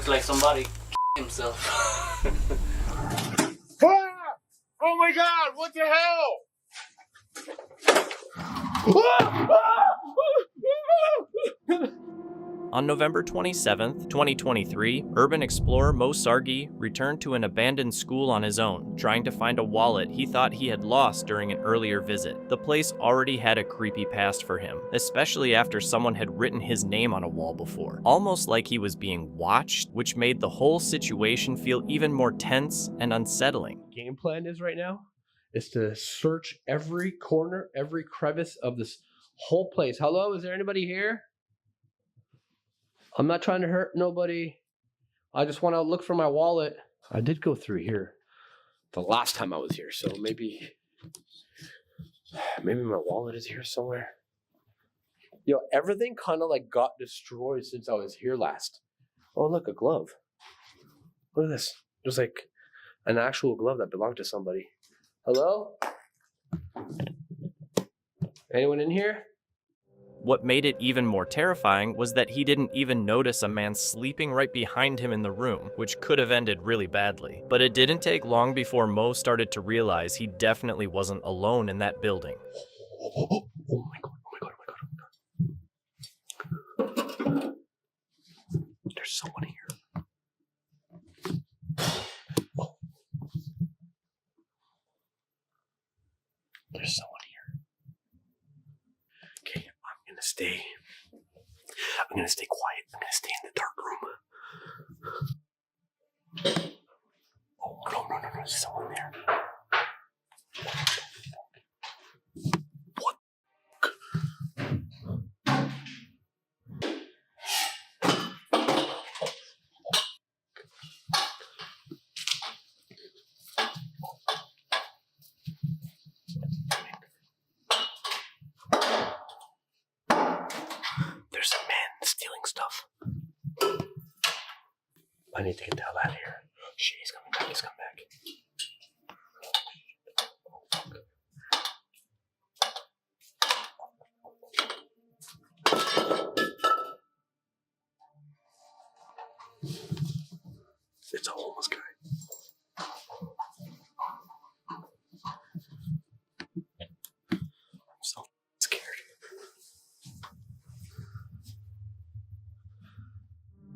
Looks like somebody himself. Ah! Oh my God! What the hell? On November 27, 2023, urban explorer Mo Sargi returned to an abandoned school on his own, trying to find a wallet he thought he had lost during an earlier visit. The place already had a creepy past for him, especially after someone had written his name on a wall before, almost like he was being watched, which made the whole situation feel even more tense and unsettling. Game plan is right now is to search every corner, every crevice of this whole place. Hello, is there anybody here? I'm not trying to hurt nobody. I just want to look for my wallet. I did go through here the last time I was here, so maybe my wallet is here somewhere. Yo, everything kind of like got destroyed since I was here last. Oh, look, a glove. Look at this. There's like an actual glove that belonged to somebody. Hello? Anyone in here? What made it even more terrifying was that he didn't even notice a man sleeping right behind him in the room, which could have ended really badly. But it didn't take long before Mo started to realize he definitely wasn't alone in that building. Oh my God, There's someone here. Oh. There's someone here. Okay, I'm gonna stay quiet. I'm gonna stay in the dark room. Oh, no, there's someone there. What? There's a man stealing stuff. I need to get the hell out of here. Shit, he's coming back. It's a homeless guy. I'm so scared.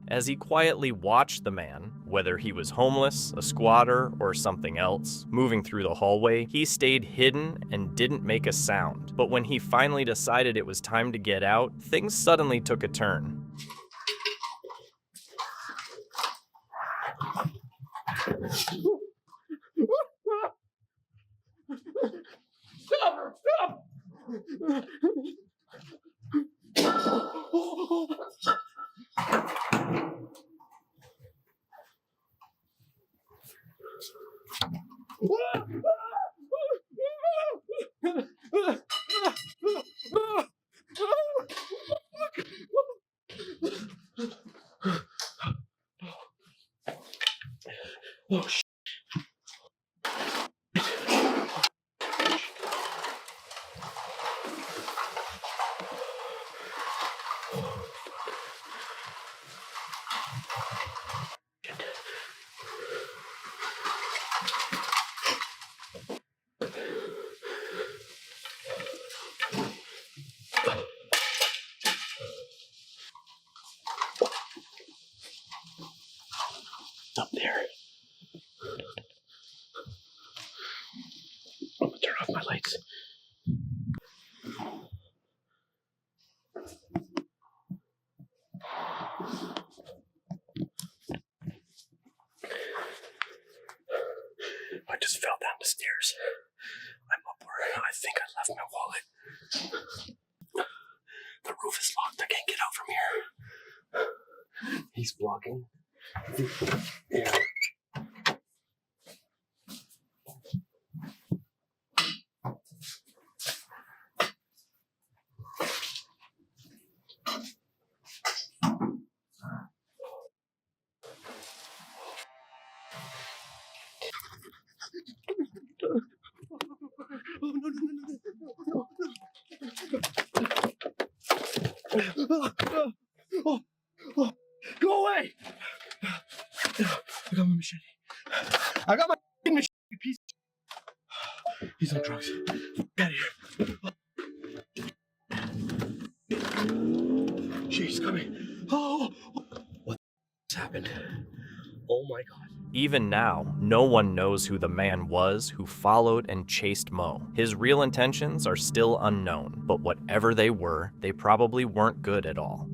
As he quietly watched the man, whether he was homeless, a squatter, or something else, moving through the hallway, he stayed hidden and didn't make a sound. But when he finally decided it was time to get out, things suddenly took a turn. Stop! Oh, shit. Up there. I'm gonna turn off my lights. I just fell down the stairs. I'm up where I think I left my wallet. The roof is locked. I can't get out from here. He's blocking. Yeah. Oh, go away! She's coming. Oh! What's happened? Oh my God. Even now, no one knows who the man was who followed and chased Mo. His real intentions are still unknown, but whatever they were, they probably weren't good at all.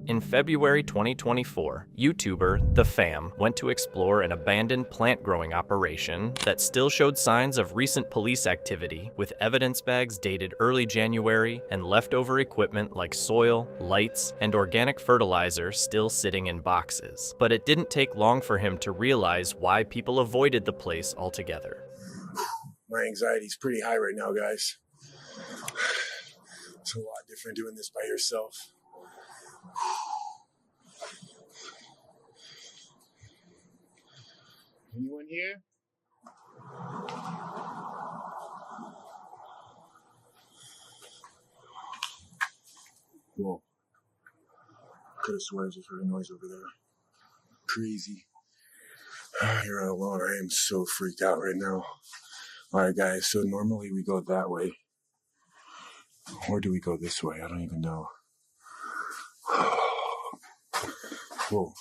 In February 2024, YouTuber The Fam went to explore an abandoned plant growing operation that still showed signs of recent police activity, with evidence bags dated early January and leftover equipment like soil, lights, and organic fertilizer still sitting in boxes. But it didn't take long for him to realize why people avoided the place altogether. My anxiety's pretty high right now, guys. It's a lot different doing this by yourself. Anyone here? Whoa. Could have sworn I just heard a noise over there. Crazy. You're not alone. I am so freaked out right now. Alright, guys, so normally we go that way. Or do we go this way? I don't even know. Whoa.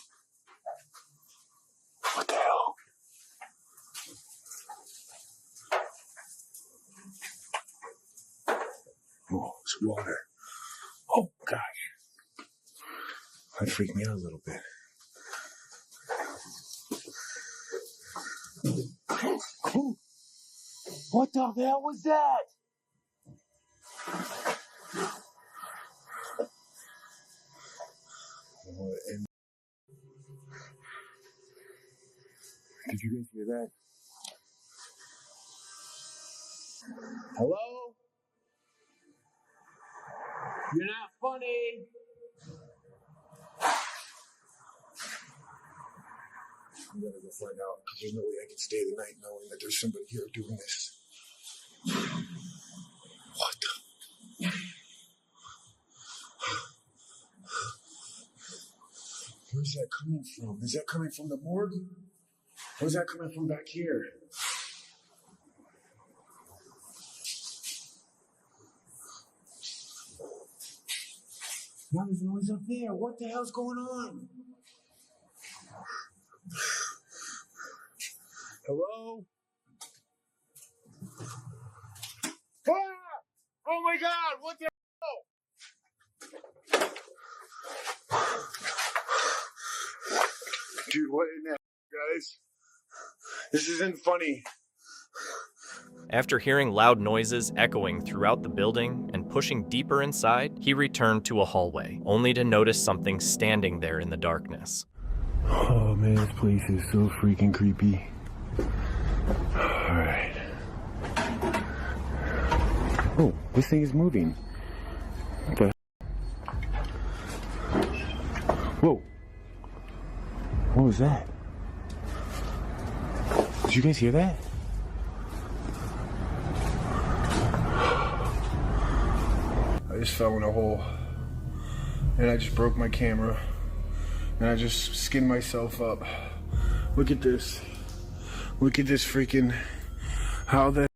What the hell? Whoa, it's water. Oh, gosh. That freaked me out a little bit. What the hell was that? Did you guys hear that? Hello? You're not funny. I'm gonna go find out, because there's no way I can stay the night knowing that there's somebody here doing this. What the? Where's that coming from? Is that coming from the morgue? Or is that coming from back here? Now there's noise up there. What the hell's going on? Hello? Ah! Oh my God! What the hell? Dude, what in that, guys? This isn't funny. After hearing loud noises echoing throughout the building and pushing deeper inside, he returned to a hallway, only to notice something standing there in the darkness. Oh man, this place is so freaking creepy. Alright. Oh, this thing is moving. What the Whoa. What was that? Did you guys hear that? I just fell in a hole. And I just broke my camera. And I just skinned myself up. Look at this. Look at this freaking... How the...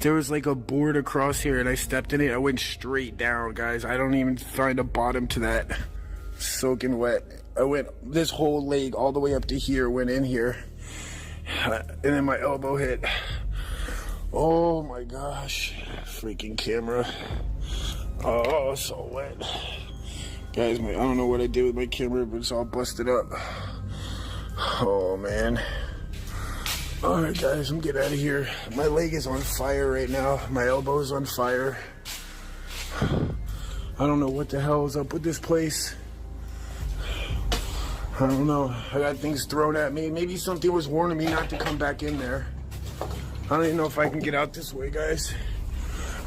There was like a board across here and I stepped in it. I went straight down, guys. I don't even find a bottom to that. Soaking wet. I went this whole leg all the way up to here, went in here. And then my elbow hit. Oh my gosh. Freaking camera. Oh, so wet. Guys, I don't know what I did with my camera, but it's all busted up. Oh man. Alright guys, I'm getting out of here. My leg is on fire right now. My elbow is on fire. I don't know what the hell is up with this place. I don't know. I got things thrown at me. Maybe something was warning me not to come back in there. I don't even know if I can get out this way, guys.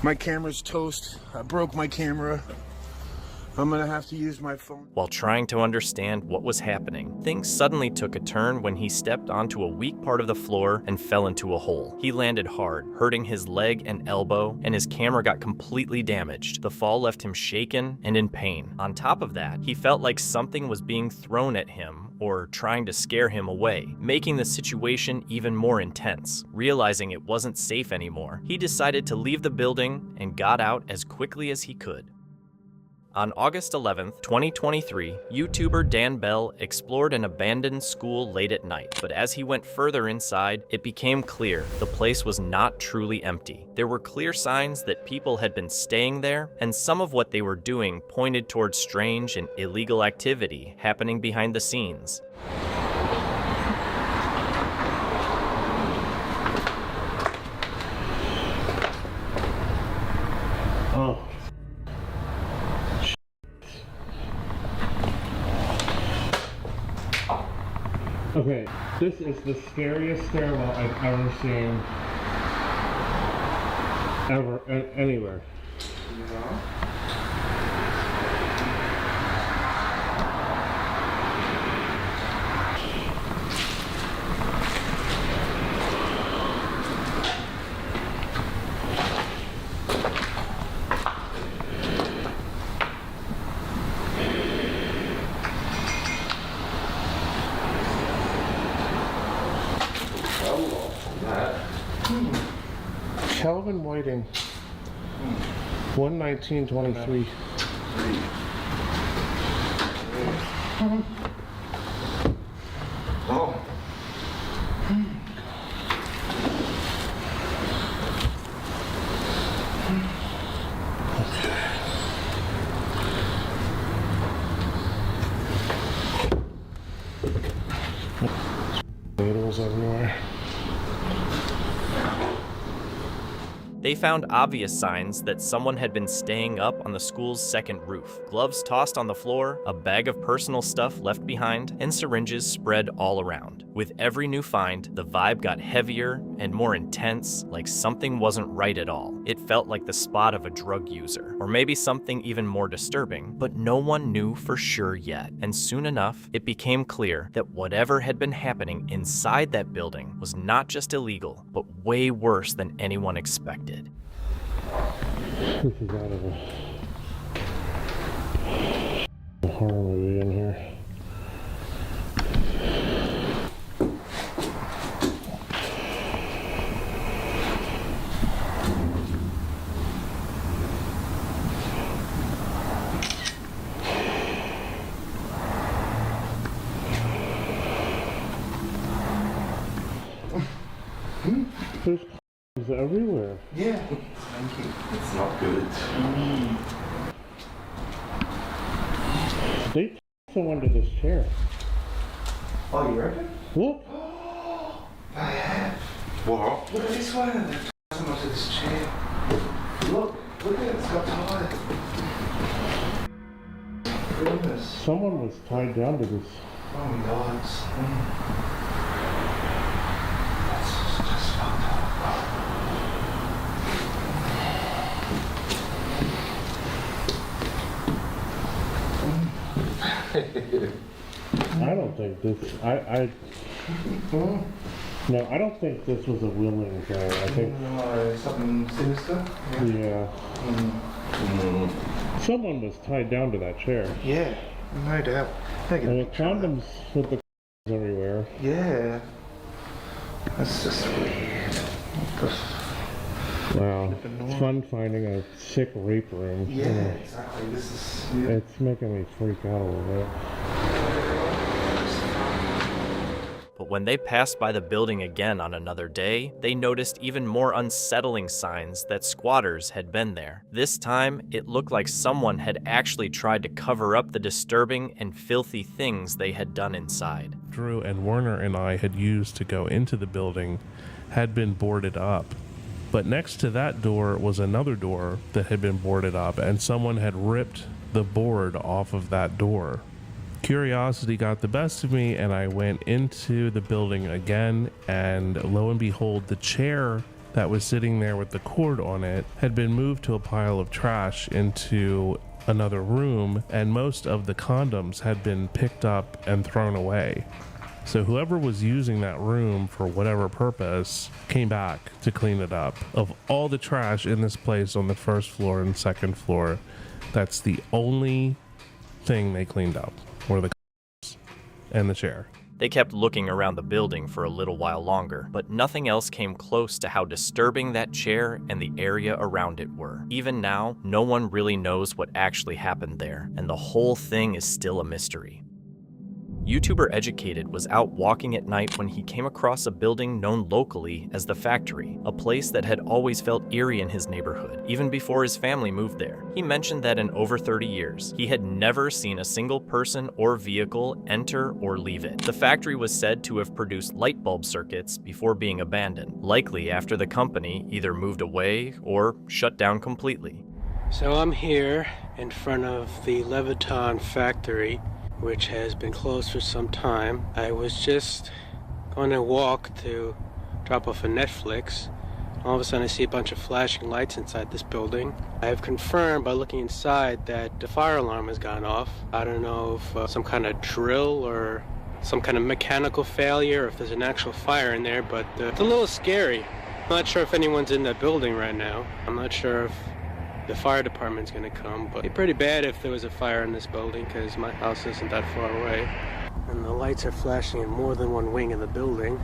My camera's toast. I broke my camera. I'm gonna have to use my phone. While trying to understand what was happening, things suddenly took a turn when he stepped onto a weak part of the floor and fell into a hole. He landed hard, hurting his leg and elbow, and his camera got completely damaged. The fall left him shaken and in pain. On top of that, he felt like something was being thrown at him or trying to scare him away, making the situation even more intense. Realizing it wasn't safe anymore, he decided to leave the building and got out as quickly as he could. On August 11th, 2023, YouTuber Dan Bell explored an abandoned school late at night, but as he went further inside, it became clear the place was not truly empty. There were clear signs that people had been staying there, and some of what they were doing pointed towards strange and illegal activity happening behind the scenes. Oh. Okay, this is the scariest stairwell I've ever seen. Anywhere. Calvin Whiting, 11923. Oh. Needles everywhere. They found obvious signs that someone had been staying up on the school's second roof. Gloves tossed on the floor, a bag of personal stuff left behind, and syringes spread all around. With every new find, the vibe got heavier and more intense, like something wasn't right at all. It felt like the spot of a drug user, or maybe something even more disturbing, but no one knew for sure yet. And soon enough, it became clear that whatever had been happening inside that building was not just illegal, but way worse than anyone expected. This is out of a horror movie in here. There's everywhere. Yeah. Thank you. It's not good. They someone to this chair. Oh, you reckon? Look. I have. What? Look at this one. They've someone to this chair. Look at it. It's got tied. Goodness. Someone was tied down to this. Oh my God. That's just fucked up. I don't think this. No, I don't think this was a willing thing. I think. Something sinister? Yeah. Someone was tied down to that chair. Yeah, no doubt. And the condoms with the everywhere. Yeah. That's just weird. Wow. It's fun finding a sick rape room. Yeah, exactly. This is. Yeah. It's making me freak out a little bit. But when they passed by the building again on another day, they noticed even more unsettling signs that squatters had been there. This time, it looked like someone had actually tried to cover up the disturbing and filthy things they had done inside. Drew and Werner and I had used to go into the building had been boarded up. But next to that door was another door that had been boarded up, and someone had ripped the board off of that door. Curiosity got the best of me, and I went into the building again, and lo and behold, the chair that was sitting there with the cord on it had been moved to a pile of trash into another room, and most of the condoms had been picked up and thrown away. So whoever was using that room for whatever purpose came back to clean it up. Of all the trash in this place on the first floor and second floor, that's the only thing they cleaned up, were the and the chair. They kept looking around the building for a little while longer, but nothing else came close to how disturbing that chair and the area around it were. Even now, no one really knows what actually happened there, and the whole thing is still a mystery. YouTuber Educated was out walking at night when he came across a building known locally as the Factory, a place that had always felt eerie in his neighborhood, even before his family moved there. He mentioned that in over 30 years, he had never seen a single person or vehicle enter or leave it. The factory was said to have produced light bulb circuits before being abandoned, likely after the company either moved away or shut down completely. So I'm here in front of the Leviton factory, which has been closed for some time. I was just going to walk to drop off a Netflix. All of a sudden I see a bunch of flashing lights inside this building. I have confirmed by looking inside that the fire alarm has gone off. I don't know if some kind of drill or some kind of mechanical failure, or if there's an actual fire in there, but it's a little scary. I'm not sure if anyone's in that building right now. I'm not sure if the fire department's gonna come, but it'd be pretty bad if there was a fire in this building because my house isn't that far away. And the lights are flashing in more than one wing of the building.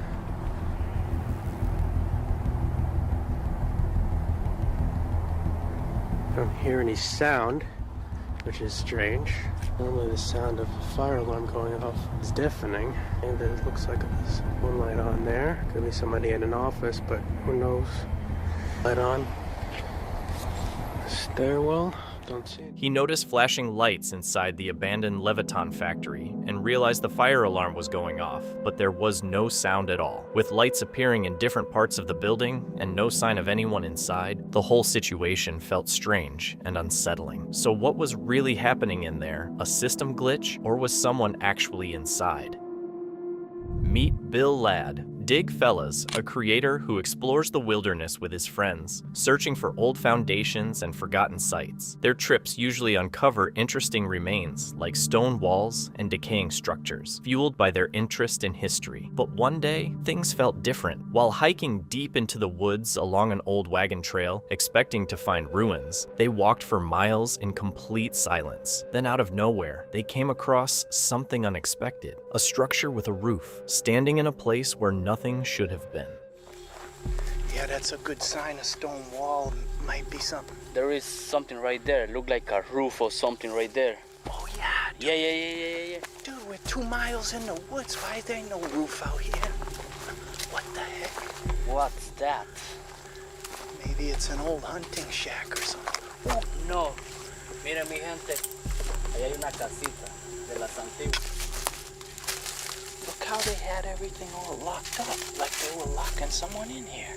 I don't hear any sound, which is strange. Normally the sound of a fire alarm going off is deafening. And it looks like there's one light on there. Could be somebody in an office, but who knows? Light on. Stairwell, don't see it. He noticed flashing lights inside the abandoned Leviton factory and realized the fire alarm was going off, but there was no sound at all. With lights appearing in different parts of the building and no sign of anyone inside, the whole situation felt strange and unsettling. So what was really happening in there? A system glitch, or was someone actually inside? Meet Bill Ladd, Dig Fellas, a creator who explores the wilderness with his friends, searching for old foundations and forgotten sites. Their trips usually uncover interesting remains, like stone walls and decaying structures, fueled by their interest in history. But one day, things felt different. While hiking deep into the woods along an old wagon trail, expecting to find ruins, they walked for miles in complete silence. Then out of nowhere, they came across something unexpected, a structure with a roof, standing in a place where nothing should have been. Yeah, that's a good sign. A stone wall might be something. There is something right there. Look like a roof or something right there. Oh, yeah. Dude. Yeah. Dude, we're 2 miles in the woods. Why there ain't no roof out here? What the heck? What's that? Maybe it's an old hunting shack or something. Oh, no. Mira, mi gente. Ahí hay una casita de las antiguas. Look how they had everything all locked up, like they were locking someone in here.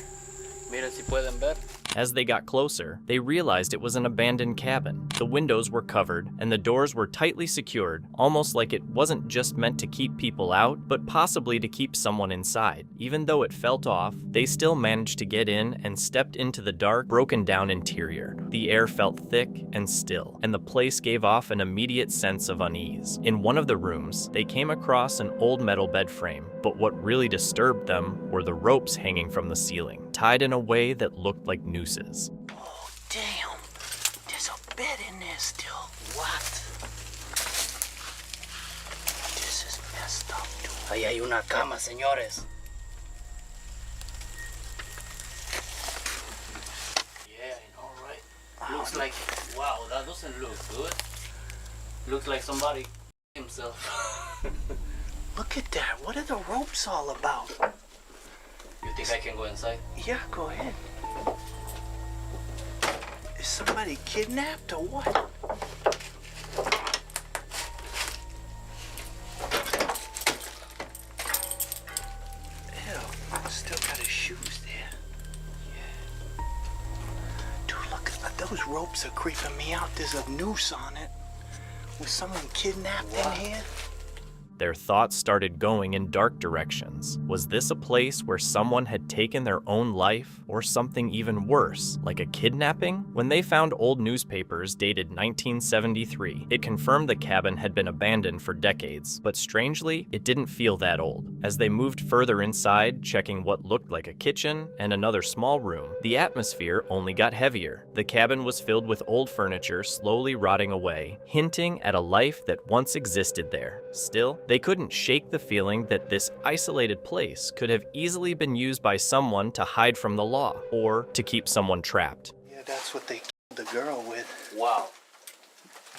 Mira si pueden ver. As they got closer, they realized it was an abandoned cabin. The windows were covered, and the doors were tightly secured, almost like it wasn't just meant to keep people out, but possibly to keep someone inside. Even though it felt off, they still managed to get in and stepped into the dark, broken-down interior. The air felt thick and still, and the place gave off an immediate sense of unease. In one of the rooms, they came across an old metal bed frame, but what really disturbed them were the ropes hanging from the ceiling, tied in a way that looked like nooses. Oh, damn. There's a bed in there still. What? This is messed up, dude. Ahí hay una cama, señores. Yeah, I know, right? Looks like, wow, that doesn't look good. Looks like somebody himself. Look at that. What are the ropes all about? You think I can go inside? Yeah, go ahead. Is somebody kidnapped or what? Ew, still got his shoes there. Yeah. Dude, look, those ropes are creeping me out. There's a noose on it. Was someone kidnapped in here? Their thoughts started going in dark directions. Was this a place where someone had taken their own life, or something even worse, like a kidnapping? When they found old newspapers dated 1973, it confirmed the cabin had been abandoned for decades, but strangely, it didn't feel that old. As they moved further inside, checking what looked like a kitchen and another small room, the atmosphere only got heavier. The cabin was filled with old furniture slowly rotting away, hinting at a life that once existed there. Still, They couldn't shake the feeling that this isolated place could have easily been used by someone to hide from the law or to keep someone trapped. Yeah, that's what they killed the girl with. Wow.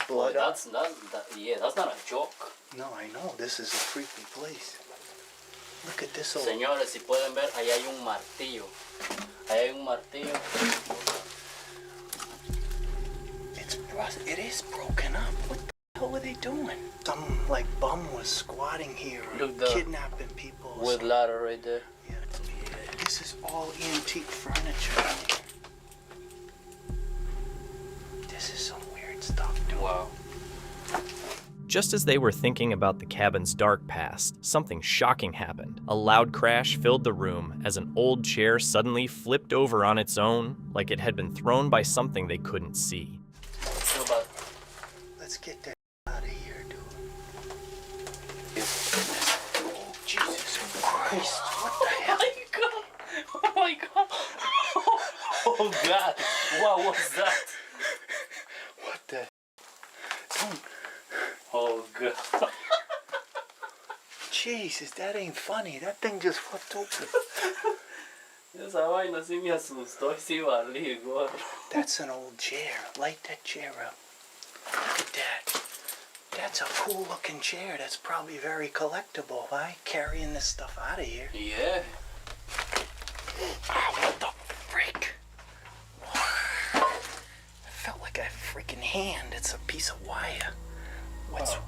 Blood. That's not a joke. No, I know. This is a creepy place. Look at this old... Señores, si pueden ver, ahí hay un martillo. Ahí hay un martillo. It is broken up. What the hell were they doing? Some, like, bum was squatting here, kidnapping people. With ladder right there. Yeah. This is all antique furniture. This is some weird stuff, dude. Wow. Just as they were thinking about the cabin's dark past, something shocking happened. A loud crash filled the room as an old chair suddenly flipped over on its own, like it had been thrown by something they couldn't see. Let's get that out of here, dude. Oh, Jesus Christ. What the hell? Oh my god. Oh god. What was that? What the? Don't. Oh god. Jesus, that ain't funny. That thing just flipped open. Esa vaina sí me asustó y sí valí, gordo. That's an old chair. Light that chair up. Look at that. That's a cool looking chair. That's probably very collectible, right? Carrying this stuff out of here. Yeah. Ah, what the frick? It felt like a freaking hand. It's a piece of wire.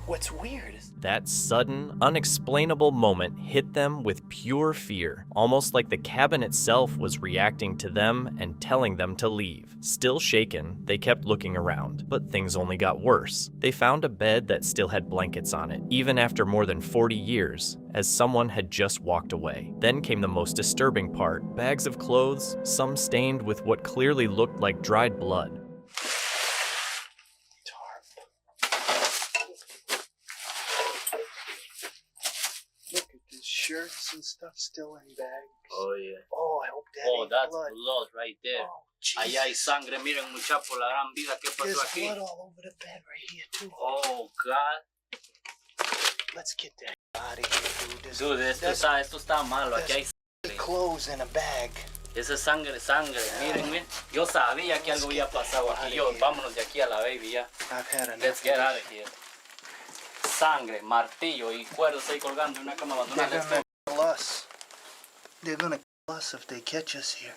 What's weird is That sudden, unexplainable moment hit them with pure fear, almost like the cabin itself was reacting to them and telling them to leave. Still shaken, they kept looking around, but things only got worse. They found a bed that still had blankets on it, even after more than 40 years, as someone had just walked away. Then came the most disturbing part: bags of clothes, some stained with what clearly looked like dried blood. shirts and stuff still in bags. Oh yeah. Oh, I hope that Oh, ain't that's blood. blood right there. Oh, Allá hay Jesus. sangre, miren muchachos, por la gran vida, ¿qué There's pasó aquí? blood all over the bed right here too. Oh God. Let's get that out of here, dude. Dude, esto está malo, aquí hay sangre. Clothes in a bag. Esa es sangre, miren, miren. Yo sabía que algo había pasado aquí. Vámonos de aquí a la baby ya. I've had enough. Let's get out of here. Sangre, martillo y cuerdos ahí colgando en una cama abandonada. Let's go. Kill us. They're gonna kill us if they catch us here.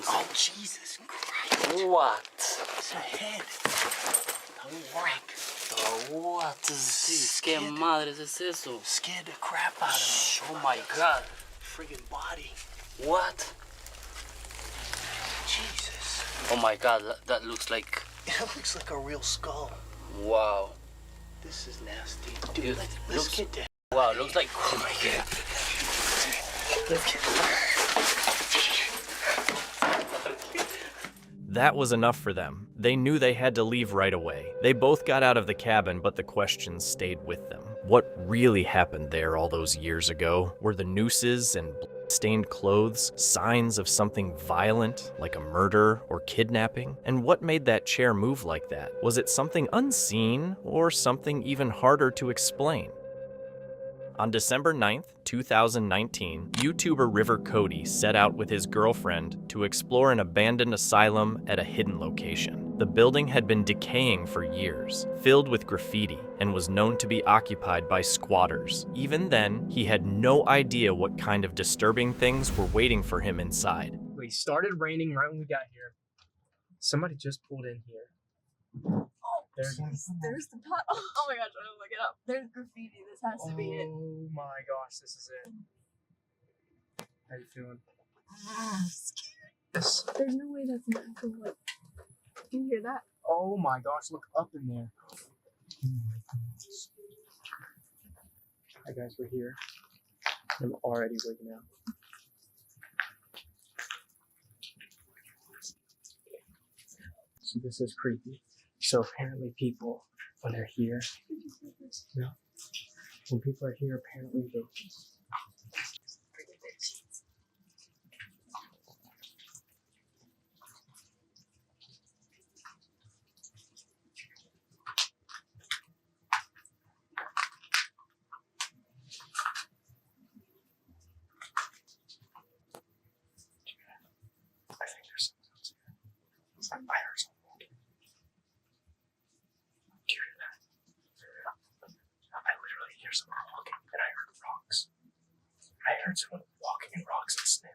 Oh, Jesus Christ. What? It's a head. A wreck. What is this? ¿Qué madres es eso? Scared the crap out of me. Oh my God. Friggin' body. What? Jesus. Oh my God, that looks like... It looks like a real skull. Wow. This is nasty. Dude, let's looks- get that. Wow, looks like... Oh my God. Let's get That was enough for them. They knew they had to leave right away. They both got out of the cabin, but the questions stayed with them. What really happened there all those years ago? Were the nooses and blood-stained clothes signs of something violent, like a murder or kidnapping? And what made that chair move like that? Was it something unseen or something even harder to explain? On December 9th, 2019, YouTuber River Cody set out with his girlfriend to explore an abandoned asylum at a hidden location. The building had been decaying for years, filled with graffiti, and was known to be occupied by squatters. Even then, he had no idea what kind of disturbing things were waiting for him inside. It started raining right when we got here. Somebody just pulled in here. There's the pot. Oh my gosh, I'm gonna look it up. There's graffiti. This has to be it. Oh my gosh, this is it. How you feeling? Yes. There's no way that's not actual wood. Can you hear that? Oh my gosh, look up in there. Hi guys, we're here. I'm already waking up. So this is creepy. So apparently people, when they're here, when people are here, apparently they there's someone walking, and I heard rocks. I heard someone walking in rocks and sniff.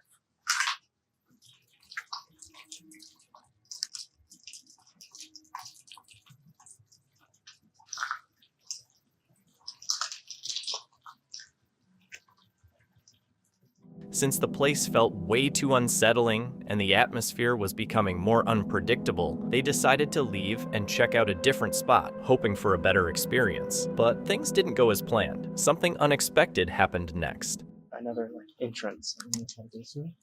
Since the place felt way too unsettling and the atmosphere was becoming more unpredictable, they decided to leave and check out a different spot, hoping for a better experience. But things didn't go as planned. Something unexpected happened next. Another like entrance. I'm gonna try this way.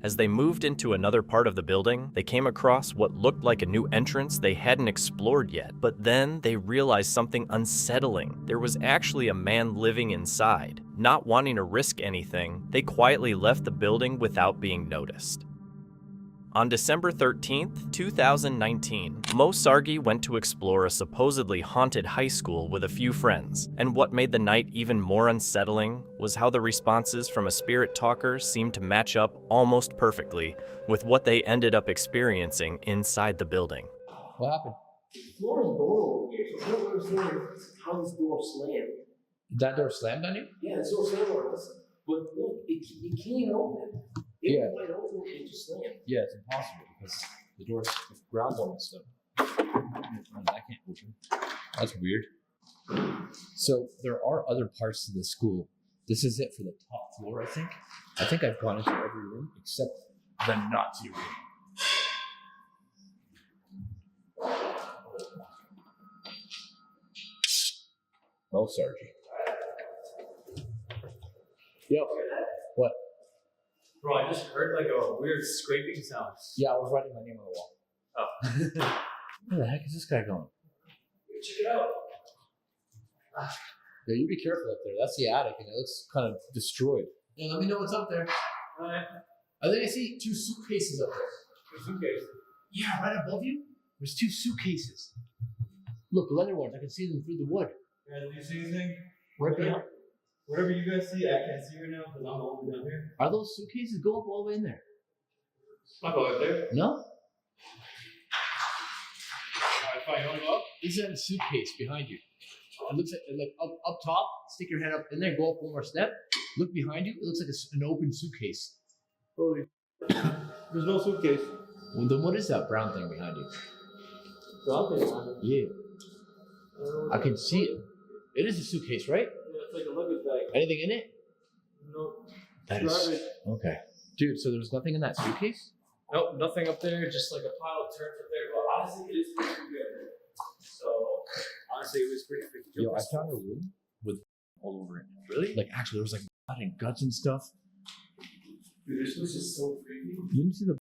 As they moved into another part of the building, they came across what looked like a new entrance they hadn't explored yet. But then they realized something unsettling. There was actually a man living inside. Not wanting to risk anything, they quietly left the building without being noticed. On December 13th, 2019, Mo Sargi went to explore a supposedly haunted high school with a few friends, and what made the night even more unsettling was how the responses from a spirit talker seemed to match up almost perfectly with what they ended up experiencing inside the building. What happened? The floor is door over here, so I don't understand how this door slammed. That door slammed on you? Yeah, this door slammed on us. But look, it can't even open. It Yeah. might open, it just slammed. Yeah, it's impossible because the door's ground door and stuff. That can't open. That's weird. So there are other parts to the school. This is it for the top floor, I think. I think I've gone into every room except the Nazi room. Oh, Sargi. Yo, what? Bro, I just heard like a weird scraping sound. Yeah, I was writing my name on the wall. Oh. Where the heck is this guy going? Check it out. Yeah, you be careful up there. That's the attic, and it looks kind of destroyed. Yeah, let me know what's up there. Alright. I think I see 2 suitcases up there. Your suitcase. Yeah, right above you. There's 2 suitcases. Look, leather ones. I can see them through the wood. Guys, do you see anything? Right behind. Whatever you guys see, I can't see right now because I'm over down here. Are those suitcases? Go up all the way in there. I'll go up there. No? Alright, fine. You want to go up? Is that a suitcase behind you? It looks like up top. Stick your head up in there. Go up one more step. Look behind you. It looks like an open suitcase. Holy. There's no suitcase. Well, then what is that brown thing behind you? Brown thing? Yeah. I can see it. It is a suitcase, right? Yeah, it's like a luggage bag. Anything in it? No. That Garbage. is okay, dude. So there's nothing in that suitcase? Nope, nothing up there. Just like a pile of turds up there. But honestly, it is pretty good. So honestly, it was pretty freaking. Yo, I found a room with all over it. Really? Like actually, there was like blood and guts and stuff. Dude, this was just so creepy. You didn't see the?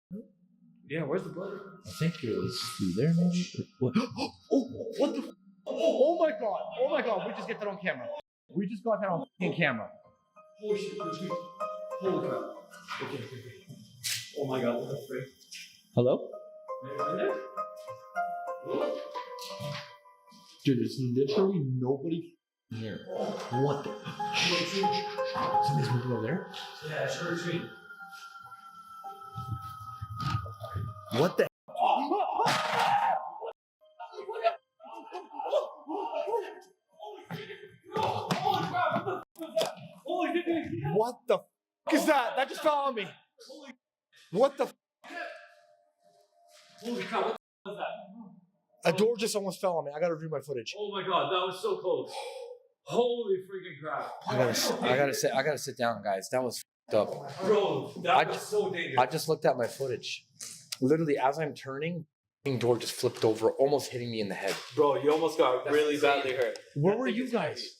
Yeah, where's the blood? I think it was through there, maybe. What? Oh, what the? Oh my god! Oh my god! We just get that on camera. We just got that on camera. Holy shit! Holy crap! Okay. Oh my god! What the frick? Hello? Dude, there's literally nobody here. What the? Somebody's moving over there? Yeah, sure retreat. What the? What the is that? That just fell on me. What the? Holy cow! What was that? A door just almost fell on me. I gotta review my footage. Oh my god, that was so close. Holy freaking crap! I gotta sit down, guys. That was f***ed up. Bro, that was so dangerous. I just looked at my footage. Literally, as I'm turning, the door just flipped over, almost hitting me in the head. Bro, you almost got really badly hurt. Where were you guys?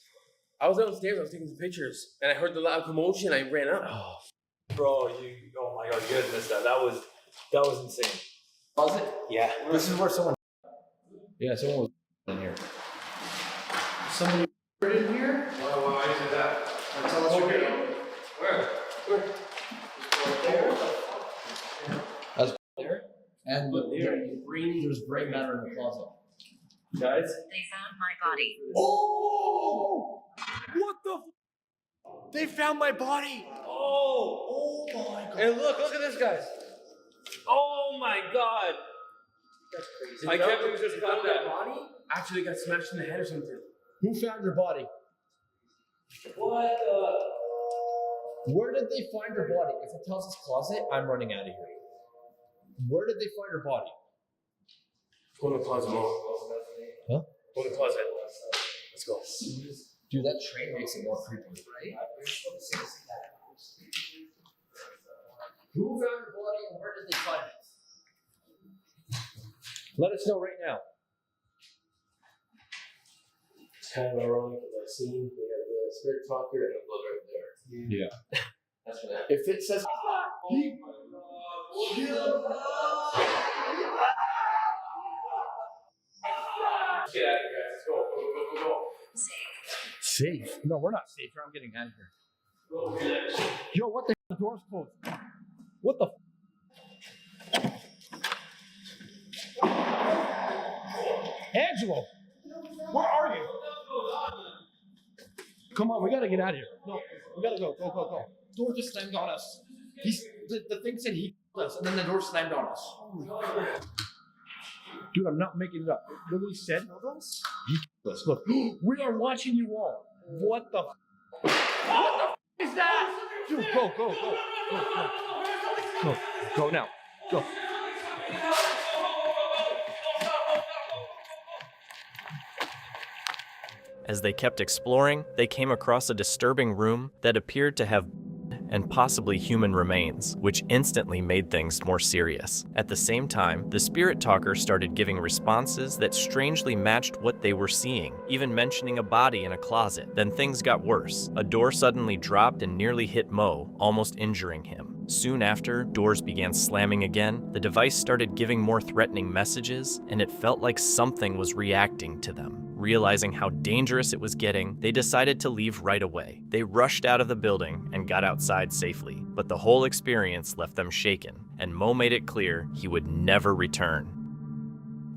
I was downstairs, I was taking some pictures, and I heard the loud commotion, I ran up. Oh, bro, oh my god, you guys missed that. That was insane. Was it? Yeah. This is where someone. Yeah, someone was in here. Somebody in here? Why is it that? Tell us Where? That's there. And there's brain matter in the closet. Guys? They found my body. Oh! What the? They found my body. Oh my god. And look at this, guys. Oh my god. That's crazy. I can't believe we just got that. body. Actually, got smashed in the head or something. Who found your body? What the? Where did they find your body? If it tells us closet, I'm running out of here. Where did they find your body? Go in the closet, Mo. Huh? Go in the closet. Let's go. Dude, that train makes it more creepy, right? Who found your body and where did they find it? Let us know right now. It's kind of ironic because I've seen they have the spirit talker and the blood right there. Yeah. That's what that. If it says Let's get out of here, guys. Let's go. safe. No, we're not safe here. I'm getting out of here. Yo, what the door's closed? What the Angelo, where are you? Come on, we gotta get out of here. No, we gotta go. Go. Door just slammed on us. The thing said he killed us, and then the door slammed on us. Dude, I'm not making it up. It literally said he killed us. Look, we are watching you all. What the? What the is that? Dude, go now. Go. As they kept exploring, they came across a disturbing room that appeared to have and possibly human remains, which instantly made things more serious. At the same time, the spirit talker started giving responses that strangely matched what they were seeing, even mentioning a body in a closet. Then things got worse. A door suddenly dropped and nearly hit Mo, almost injuring him. Soon after, doors began slamming again, the device started giving more threatening messages, and it felt like something was reacting to them. Realizing how dangerous it was getting, they decided to leave right away. They rushed out of the building and got outside safely, but the whole experience left them shaken, and Mo made it clear he would never return.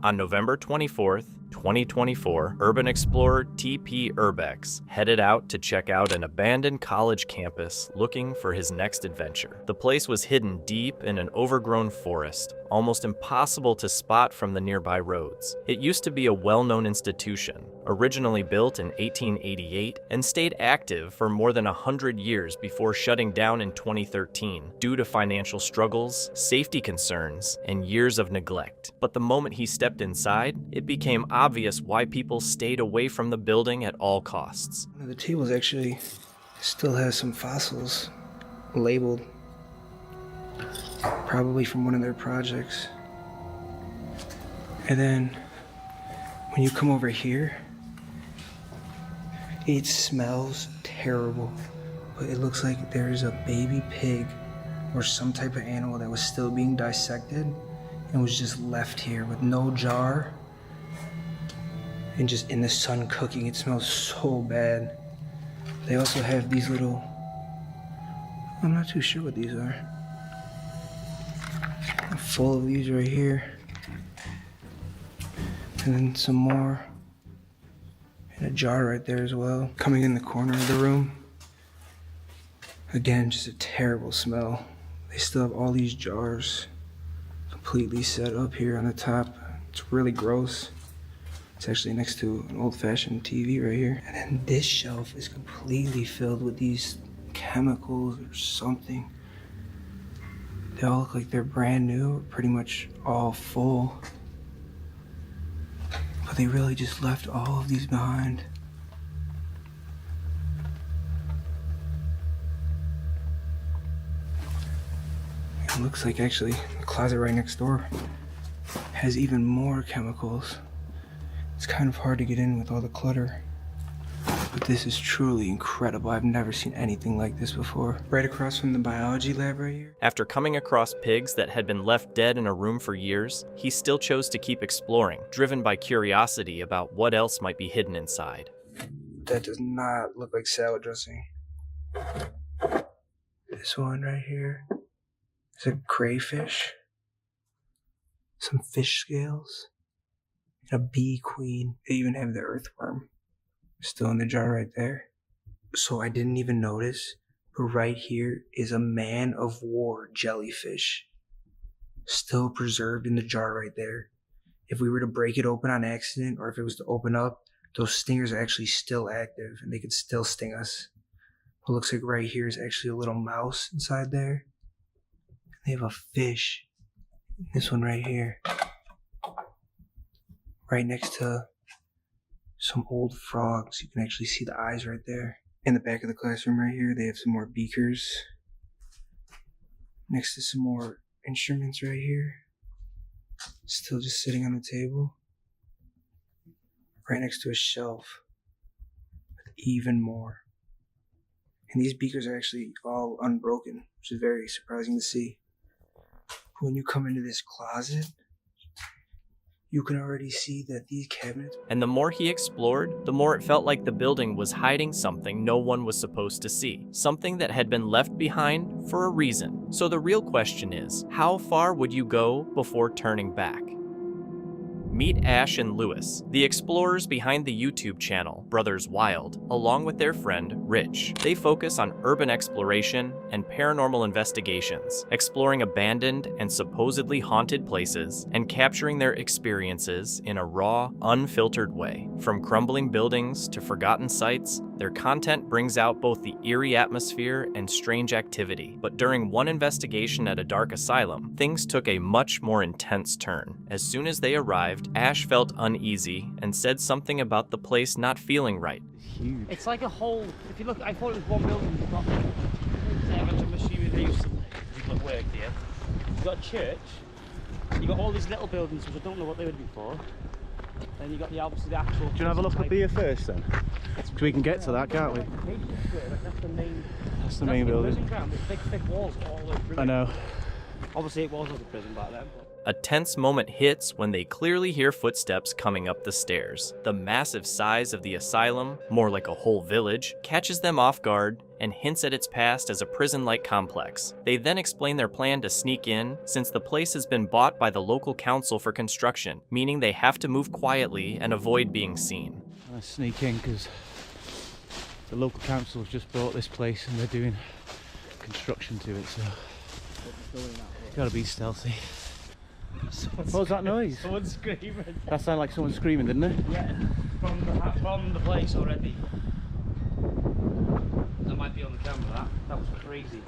On November 24th, 2024, urban explorer T.P. Urbex headed out to check out an abandoned college campus looking for his next adventure. The place was hidden deep in an overgrown forest, almost impossible to spot from the nearby roads. It used to be a well-known institution, originally built in 1888 and stayed active for more than 100 years before shutting down in 2013 due to financial struggles, safety concerns, and years of neglect. But the moment he stepped inside, it became obvious why people stayed away from the building at all costs. One of the tables actually still has some fossils labeled, probably from one of their projects. And then when you come over here, it smells terrible, but it looks like there's a baby pig or some type of animal that was still being dissected and was just left here with no jar and just in the sun cooking. It smells so bad. They also have these little, I'm not too sure what these are. I'm full of these right here. And then some more in a jar right there as well. Coming in the corner of the room. Again, just a terrible smell. They still have all these jars completely set up here on the top. It's really gross. It's actually next to an old-fashioned TV right here. And then this shelf is completely filled with these chemicals or something. They all look like they're brand new, pretty much all full. But they really just left all of these behind. It looks like actually the closet right next door has even more chemicals. It's kind of hard to get in with all the clutter. But But this is truly incredible. I've never seen anything like this before. Right across from the biology lab right here. After coming across pigs that had been left dead in a room for years, he still chose to keep exploring, driven by curiosity about what else might be hidden inside. That does not look like salad dressing. This one right here is a crayfish, some fish scales, and a bee queen. They even have the earthworm still in the jar right there. So I didn't even notice, but right here is a man of war jellyfish still preserved in the jar right there. If we were to break it open on accident, or if it was to open up, those stingers are actually still active and they could still sting us. It looks like right here is actually a little mouse inside there. They have a fish. This one right here. Right next to some old frogs. You can actually see the eyes right there. In the back of the classroom right here, they have some more beakers. Next to some more instruments right here. Still just sitting on the table. Right next to a shelf with even more. And these beakers are actually all unbroken, which is very surprising to see. When you come into this closet, you can already see that these cabinets... And the more he explored, the more it felt like the building was hiding something no one was supposed to see. Something that had been left behind for a reason. So the real question is, how far would you go before turning back? Meet Ash and Lewis, the explorers behind the YouTube channel Brothers Wild, along with their friend Rich. They focus on urban exploration and paranormal investigations, exploring abandoned and supposedly haunted places, and capturing their experiences in a raw, unfiltered way. From crumbling buildings to forgotten sites, their content brings out both the eerie atmosphere and strange activity. But during one investigation at a dark asylum, things took a much more intense turn. As soon as they arrived, Ash felt uneasy and said something about the place not feeling right. Huge. It's like a whole, if you look, I thought it was one building. You've got I'm assuming they used to people that worked here. You've got a church, you've got all these little buildings which I don't know what they would be for. Then you got the obviously the actual. Do you have a look up here first then? Because we can get to that, can't we? That's the main. That's the main building. Ground. There's big thick walls all over. I know. Obviously it was like a prison back then. A tense moment hits when they clearly hear footsteps coming up the stairs. The massive size of the asylum, more like a whole village, catches them off guard and hints at its past as a prison-like complex. They then explain their plan to sneak in, since the place has been bought by the local council for construction, meaning they have to move quietly and avoid being seen. I'm gonna sneak in because the local council has just bought this place and they're doing construction to it, so gotta be stealthy. What was that noise? Someone screaming. That sounded like someone screaming, didn't it? Yeah, from the place already. That might be on the camera, that was crazy.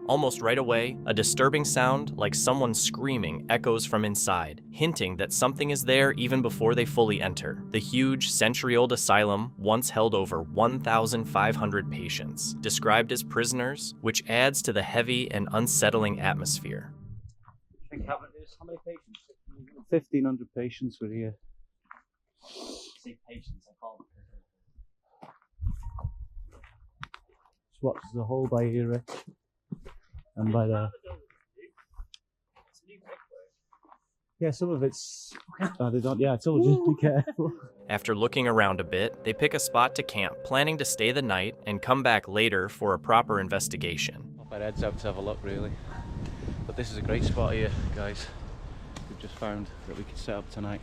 Almost right away, a disturbing sound like someone screaming echoes from inside, hinting that something is there even before they fully enter. The huge, century-old asylum once held over 1,500 patients, described as prisoners, which adds to the heavy and unsettling atmosphere. How many patients? 1,500 patients were here. Say patients, I call them. Just watch the hole by here, Rick. And by there. Yeah, some of it's... they don't... Yeah, I told you, be careful. After looking around a bit, they pick a spot to camp, planning to stay the night and come back later for a proper investigation. Pop our heads out to have a look, really. But this is a great spot here, guys. We've just found that we could set up tonight.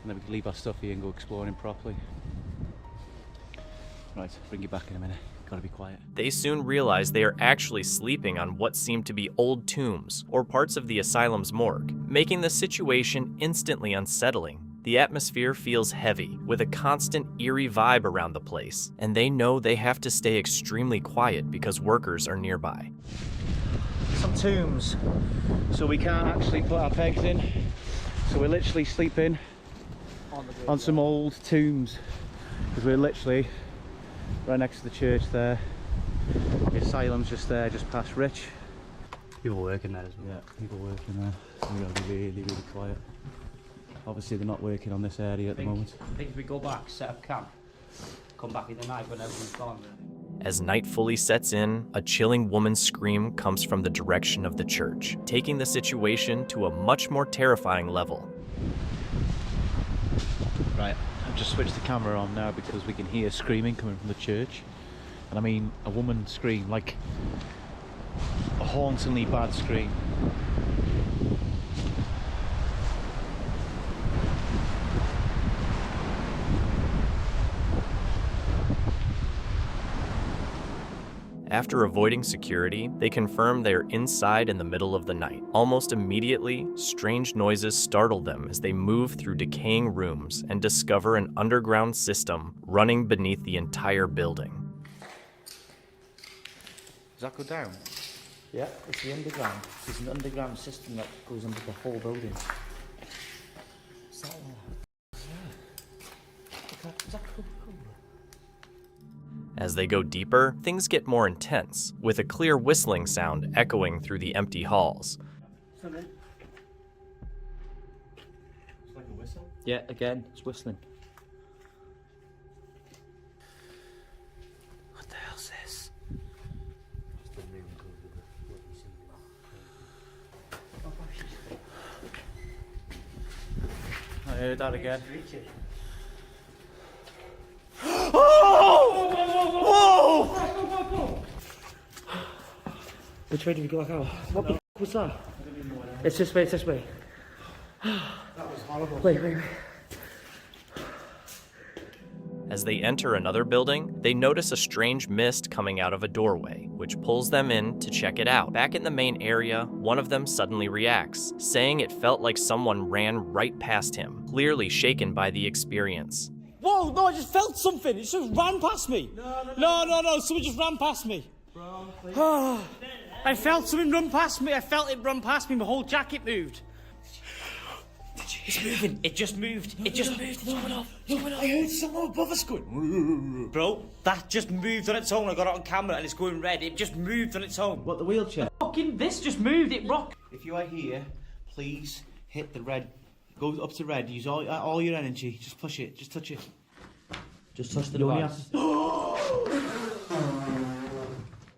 And then we can leave our stuff here and go exploring properly. Right, bring you back in a minute. Gotta be quiet. They soon realize they are actually sleeping on what seem to be old tombs or parts of the asylum's morgue, making the situation instantly unsettling. The atmosphere feels heavy, with a constant eerie vibe around the place, and they know they have to stay extremely quiet because workers are nearby. Some tombs, so we can't actually put our pegs in, so we're literally sleeping on some old tombs, because we're literally right next to the church there. The asylum's just there, just past Rich. People working there as well. Yeah, people working there, so we gotta be really, really quiet. Obviously they're not working on this area at the moment. I think if we go back, set up camp, come back in the night when everyone's gone. As night fully sets in, a chilling woman's scream comes from the direction of the church, taking the situation to a much more terrifying level. Right, I've just switched the camera on now because we can hear screaming coming from the church. And I mean, a woman scream, like a hauntingly bad scream. After avoiding security, they confirm they are inside in the middle of the night. Almost immediately, strange noises startle them as they move through decaying rooms and discover an underground system running beneath the entire building. Does that go down? Yeah, it's the underground. There's an underground system that goes under the whole building. Is that is that cool? As they go deeper, things get more intense, with a clear whistling sound echoing through the empty halls. It's like a whistle? Yeah, again, it's whistling. What the hell's this? I heard that again. Which way did we go back out? What the was that? It's this way, it's this way. That was horrible. Wait. As they enter another building, they notice a strange mist coming out of a doorway, which pulls them in to check it out. Back in the main area, one of them suddenly reacts, saying it felt like someone ran right past him, clearly shaken by the experience. Whoa, no, I just felt something. It just ran past me. No, someone just ran past me. Bro, I felt something run past me. I felt it run past me. My whole jacket moved. It's moving. It just moved. It just moved. It's coming off. I heard someone above us going. Bro, that just moved on its own. I got it on camera and it's going red. It just moved on its own. What, the wheelchair? Fucking this just moved. It rocked. If you are here, please hit the red. Go up to red. Use all your energy. Just push it. Just touch it. Just touch the device.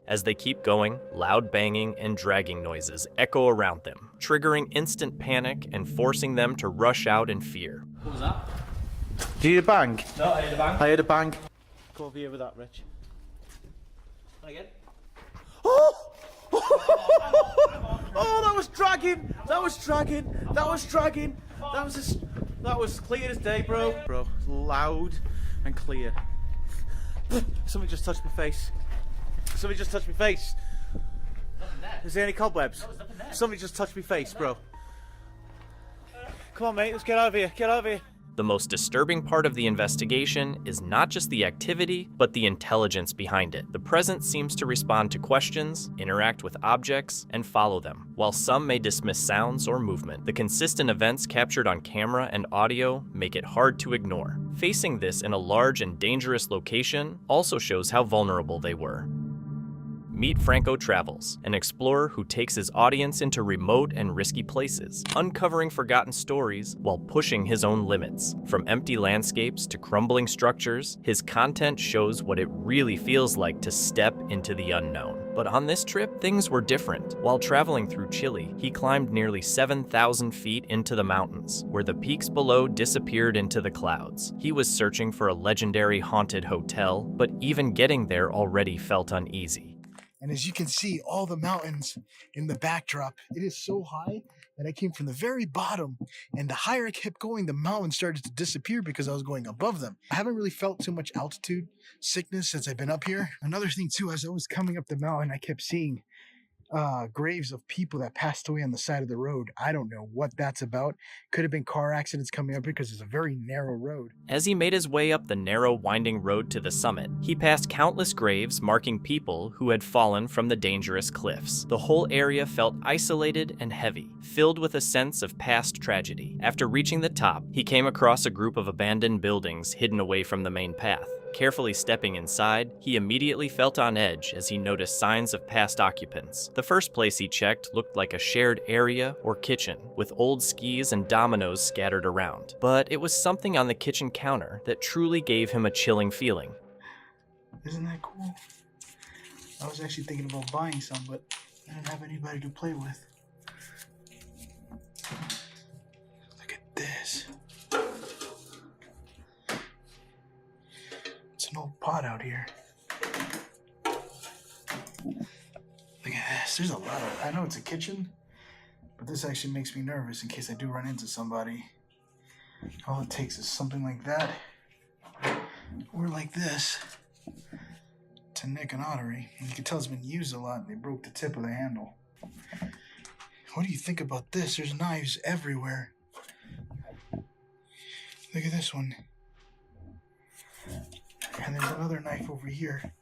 As they keep going, loud banging and dragging noises echo around them, triggering instant panic and forcing them to rush out in fear. What was that? Did you hear a bang? No, I heard a bang. I heard a bang. Go over here with that, Rich. Again? Oh! Oh, that was dragging! That was dragging! That was dragging! That was clear as day, bro. Bro, loud and clear. Something just touched my face. Somebody just touched my face. Is there any cobwebs? Somebody just touched my face, bro. Come on, mate, let's get out of here. Get out of here. The most disturbing part of the investigation is not just the activity, but the intelligence behind it. The present seems to respond to questions, interact with objects, and follow them. While some may dismiss sounds or movement, the consistent events captured on camera and audio make it hard to ignore. Facing this in a large and dangerous location also shows how vulnerable they were. Meet Franco Travels, an explorer who takes his audience into remote and risky places, uncovering forgotten stories while pushing his own limits. From empty landscapes to crumbling structures, his content shows what it really feels like to step into the unknown. But on this trip, things were different. While traveling through Chile, he climbed nearly 7,000 feet into the mountains, where the peaks below disappeared into the clouds. He was searching for a legendary haunted hotel, but even getting there already felt uneasy. And as you can see, all the mountains in the backdrop, it is so high that I came from the very bottom. And the higher I kept going, the mountains started to disappear because I was going above them. I haven't really felt too much altitude sickness since I've been up here. Another thing too, as I was coming up the mountain, I kept seeing graves of people that passed away on the side of the road. I don't know what that's about. Could have been car accidents coming up because it's a very narrow road. As he made his way up the narrow, winding road to the summit, he passed countless graves marking people who had fallen from the dangerous cliffs. The whole area felt isolated and heavy, filled with a sense of past tragedy. After reaching the top, he came across a group of abandoned buildings hidden away from the main path. Carefully stepping inside, he immediately felt on edge as he noticed signs of past occupants. The first place he checked looked like a shared area or kitchen, with old skis and dominoes scattered around. But it was something on the kitchen counter that truly gave him a chilling feeling. Isn't that cool? I was actually thinking about buying some, but I didn't have anybody to play with. Look at this. It's an old pot out here. Look at this. There's a lot of... I know it's a kitchen, but this actually makes me nervous in case I do run into somebody. All it takes is something like that, or like this, to nick an artery. And you can tell it's been used a lot, and they broke the tip of the handle. What do you think about this? There's knives everywhere. Look at this one. And there's another knife over here.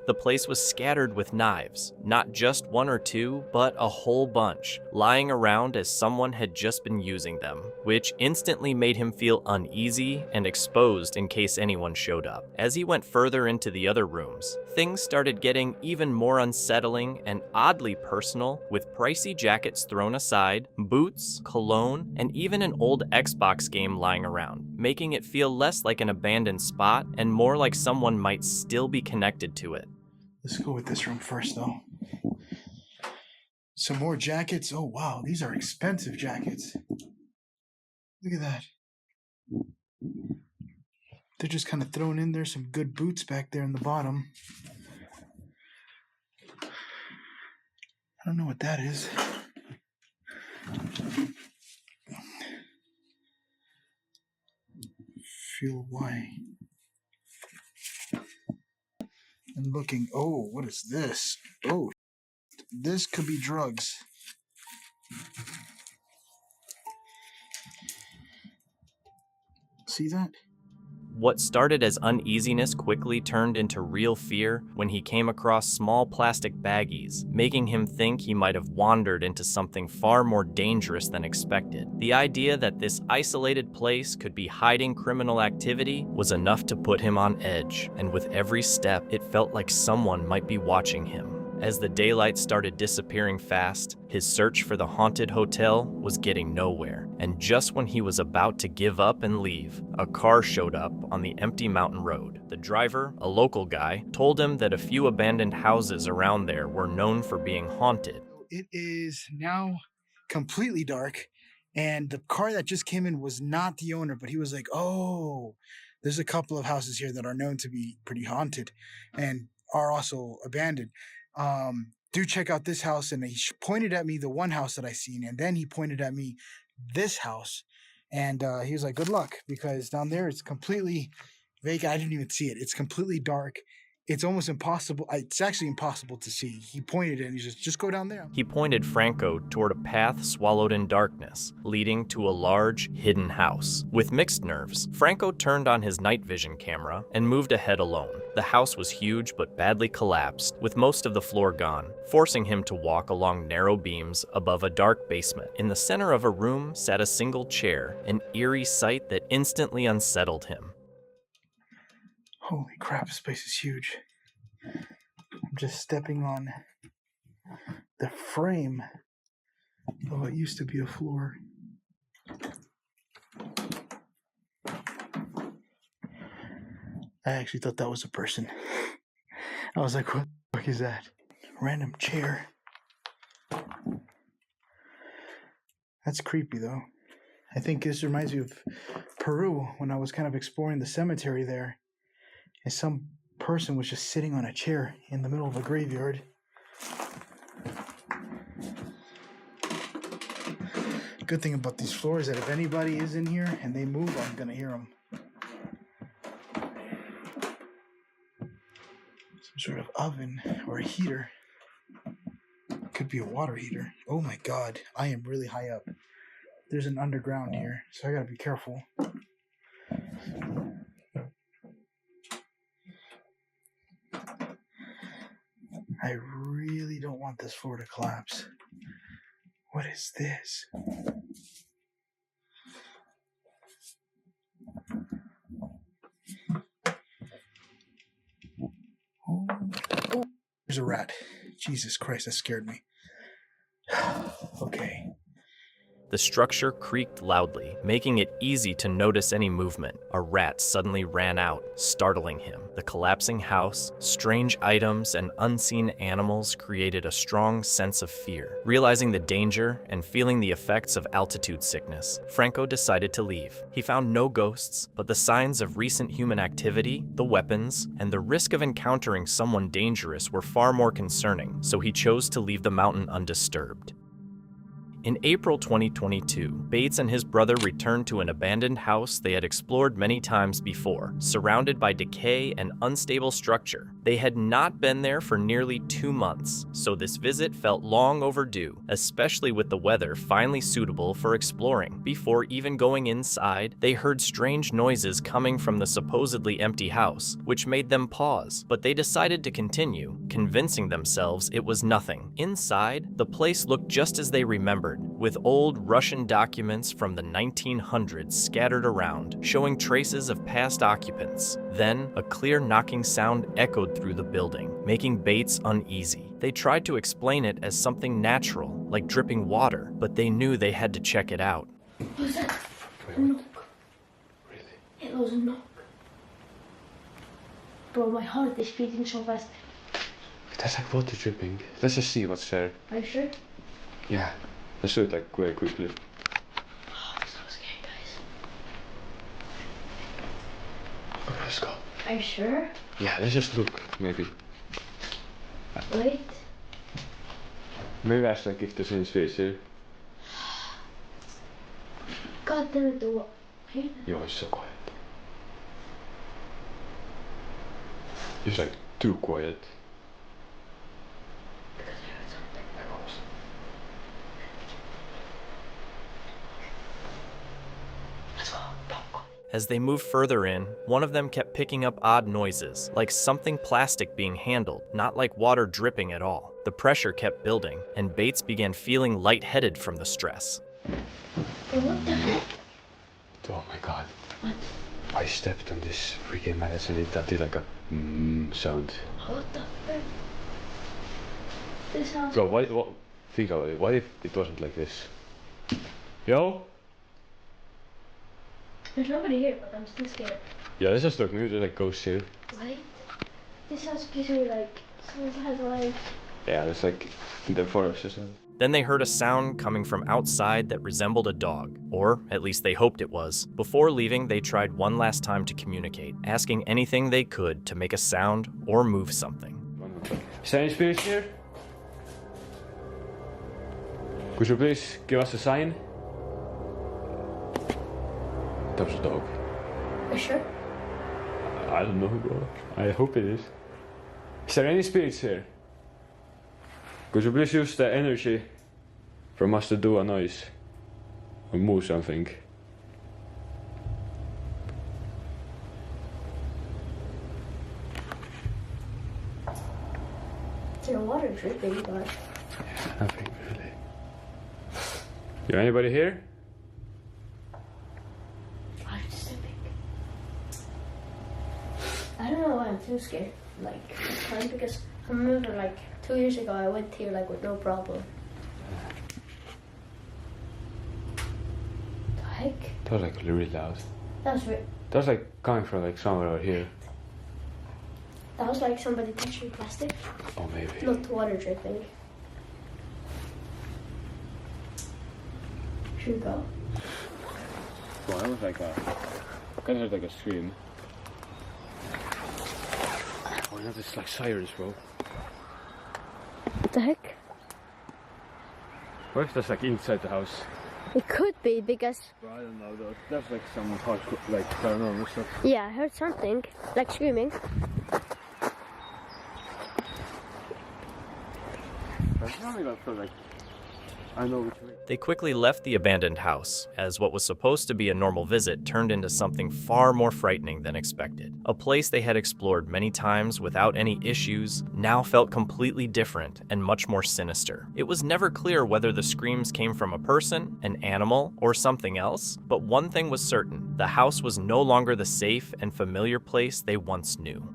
The place was scattered with knives, not just one or two, but a whole bunch, lying around as someone had just been using them, which instantly made him feel uneasy and exposed in case anyone showed up. As he went further into the other rooms, things started getting even more unsettling and oddly personal, with pricey jackets thrown aside, boots, cologne, and even an old Xbox game lying around, making it feel less like an abandoned spot and more like someone might still be connected to it. Let's go with this room first, though. Some more jackets. Oh, wow. These are expensive jackets. Look at that. They're just kind of thrown in there. Some good boots back there in the bottom. I don't know what that is. Feel why. And looking, oh, what is this? Oh, this could be drugs. See that? What started as uneasiness quickly turned into real fear when he came across small plastic baggies, making him think he might have wandered into something far more dangerous than expected. The idea that this isolated place could be hiding criminal activity was enough to put him on edge, and with every step, it felt like someone might be watching him. As the daylight started disappearing fast, his search for the haunted hotel was getting nowhere. And just when he was about to give up and leave, a car showed up on the empty mountain road. The driver, a local guy, told him that a few abandoned houses around there were known for being haunted. It is now completely dark, and the car that just came in was not the owner, but he was like, oh, there's a couple of houses here that are known to be pretty haunted and are also abandoned. Do check out this house. And he pointed at me the one house that I seen, and then he pointed at me this house, and he was like, good luck, because down there it's completely vacant. I didn't even see it. It's completely dark. It's almost impossible. It's actually impossible to see. He pointed it and he just go down there. He pointed Franco toward a path swallowed in darkness, leading to a large, hidden house. With mixed nerves, Franco turned on his night vision camera and moved ahead alone. The house was huge but badly collapsed, with most of the floor gone, forcing him to walk along narrow beams above a dark basement. In the center of a room sat a single chair, an eerie sight that instantly unsettled him. Holy crap, this place is huge. I'm just stepping on the frame of what used to be a floor. I actually thought that was a person. I was like, what the fuck is that? Random chair. That's creepy, though. I think this reminds me of Peru, when I was kind of exploring the cemetery there. And some person was just sitting on a chair in the middle of a graveyard. Good thing about these floors is that if anybody is in here and they move, I'm gonna hear them. Some sort of oven or a heater. Could be a water heater. Oh my god, I am really high up. There's an underground here, so I gotta be careful. I really don't want this floor to collapse. What is this? Oh, there's a rat. Jesus Christ, that scared me. Okay. The structure creaked loudly, making it easy to notice any movement. A rat suddenly ran out, startling him. The collapsing house, strange items, and unseen animals created a strong sense of fear. Realizing the danger and feeling the effects of altitude sickness, Franco decided to leave. He found no ghosts, but the signs of recent human activity, the weapons, and the risk of encountering someone dangerous were far more concerning, so he chose to leave the mountain undisturbed. In April 2022, Bates and his brother returned to an abandoned house they had explored many times before, surrounded by decay and unstable structure. They had not been there for nearly 2 months, so this visit felt long overdue, especially with the weather finally suitable for exploring. Before even going inside, they heard strange noises coming from the supposedly empty house, which made them pause, but they decided to continue, convincing themselves it was nothing. Inside, the place looked just as they remembered, with old Russian documents from the 1900s scattered around, showing traces of past occupants. Then, a clear knocking sound echoed through the building, making Bates uneasy. They tried to explain it as something natural, like dripping water, but they knew they had to check it out. What was that? A knock. Really? It was a knock. Bro, my heart is beating so fast. There's like water dripping. Let's just see what's there. Are you sure? Yeah. Let's do it like very quickly. Oh, I'm so scared, guys. Okay, let's go. Are you sure? Yeah, let's just look, maybe. Wait. Maybe ask like if there's any space here. God damn it, the Yo, it's so quiet. It's like too quiet. As they moved further in, one of them kept picking up odd noises, like something plastic being handled, not like water dripping at all. The pressure kept building, and Bates began feeling lightheaded from the stress. What the heck? Oh my god. What? I stepped on this freaking mat and that did like a sound. What the heck? This sounds... Bro, what? Think about it. What if it wasn't like this? Yo? There's nobody here, but I'm still scared. Yeah, let's just look. Maybe there's like ghosts here. Wait. This house gives me like... Someone has like... Yeah, it's like in the forest or something. Then they heard a sound coming from outside that resembled a dog, or at least they hoped it was. Before leaving, they tried one last time to communicate, asking anything they could to make a sound or move something. Is there any spirits here? Could you please give us a sign? That was a dog. Are you sure? I don't know, bro. I hope it is. Is there any spirits here? Could you please use the energy from us to do a noise? Or move something? There's water dripping, but... Yeah, nothing really. You anybody here? I'm just I don't know why I'm too scared. Like, because I remember like 2 years ago I went here like with no problem. The heck? That was like really loud. That was weird. That was like coming from like somewhere over here. That was like somebody touching plastic. Oh, maybe. Not water dripping. Should we go? Well, that was like a kind of like a scream. Oh, that is like sirens, bro. What the heck? What if that's like inside the house? It could be because... Bro, I don't know though. That's like some hardcore, like paranormal stuff. Yeah, I heard something, like screaming. That's not even feel like I know which way. They quickly left the abandoned house, as what was supposed to be a normal visit turned into something far more frightening than expected. A place they had explored many times without any issues now felt completely different and much more sinister. It was never clear whether the screams came from a person, an animal, or something else, but one thing was certain: the house was no longer the safe and familiar place they once knew.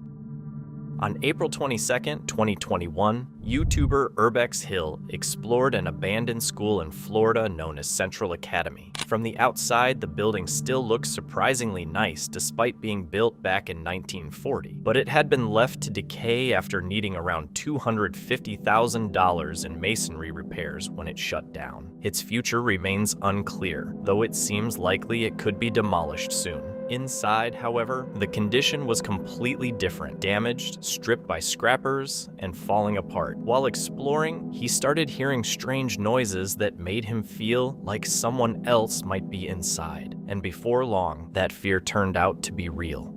On April 22nd, 2021, YouTuber Urbex Hill explored an abandoned school in Florida known as Central Academy. From the outside, the building still looks surprisingly nice despite being built back in 1940, but it had been left to decay after needing around $250,000 in masonry repairs when it shut down. Its future remains unclear, though it seems likely it could be demolished soon. Inside, however, the condition was completely different, damaged, stripped by scrappers, and falling apart. While exploring, he started hearing strange noises that made him feel like someone else might be inside. And before long, that fear turned out to be real.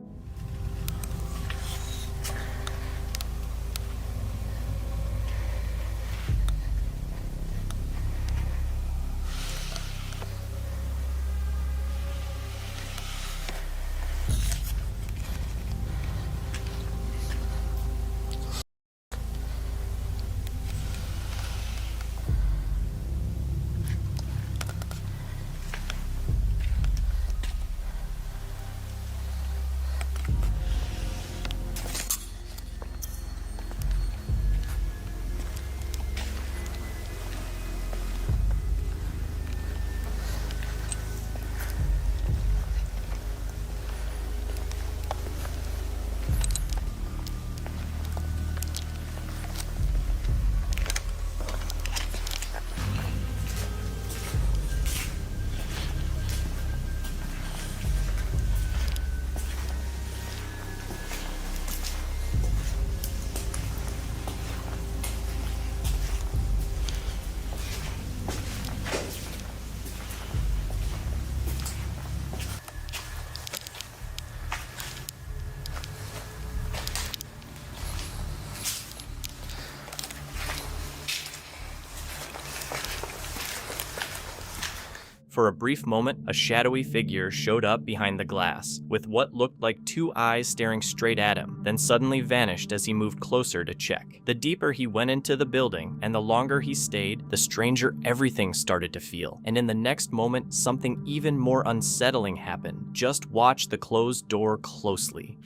For a brief moment, a shadowy figure showed up behind the glass, with what looked like two eyes staring straight at him, then suddenly vanished as he moved closer to check. The deeper he went into the building, and the longer he stayed, the stranger everything started to feel. And in the next moment, something even more unsettling happened. Just watch the closed door closely.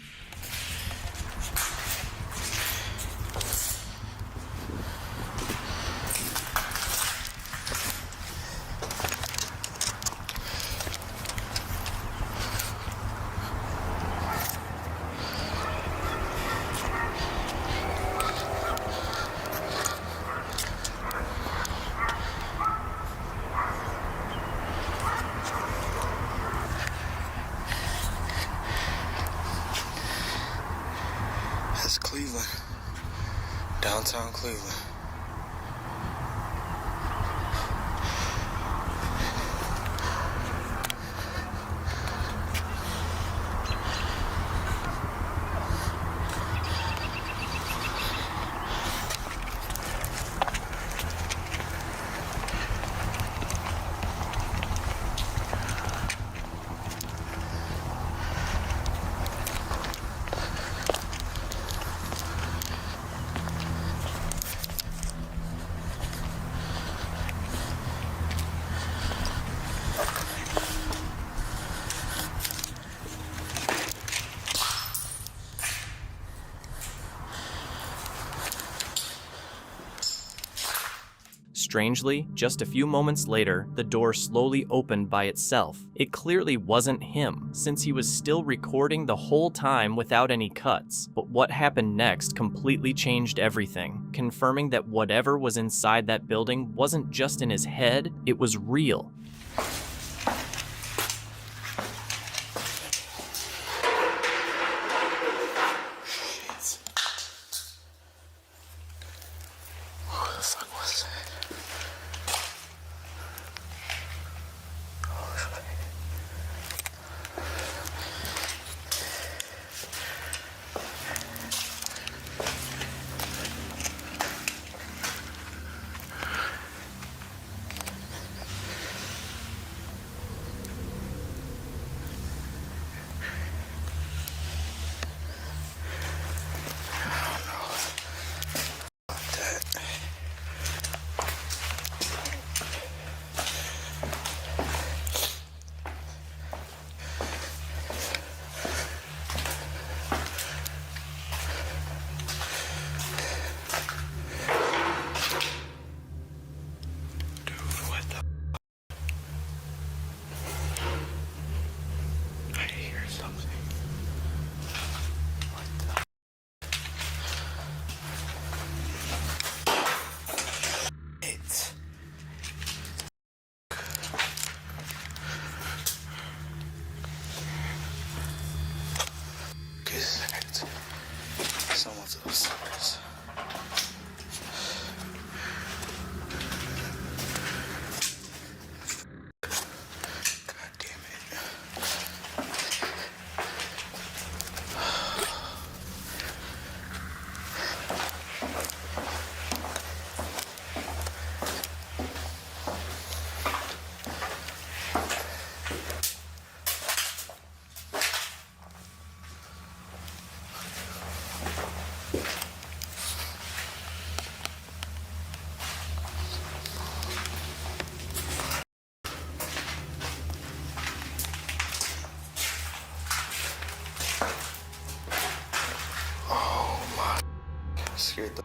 That's Cleveland, downtown Cleveland. Strangely, just a few moments later, the door slowly opened by itself. It clearly wasn't him, since he was still recording the whole time without any cuts. But what happened next completely changed everything, confirming that whatever was inside that building wasn't just in his head, it was real. second. Someone's upstairs. God damn it. Scared the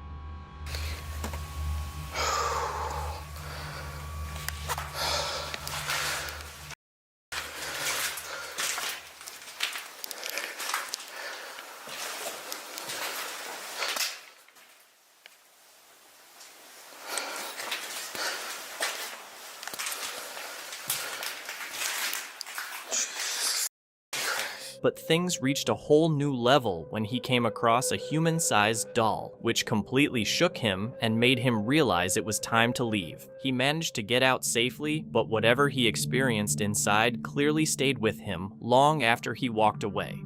But things reached a whole new level when he came across a human-sized doll, which completely shook him and made him realize it was time to leave. He managed to get out safely, but whatever he experienced inside clearly stayed with him long after he walked away.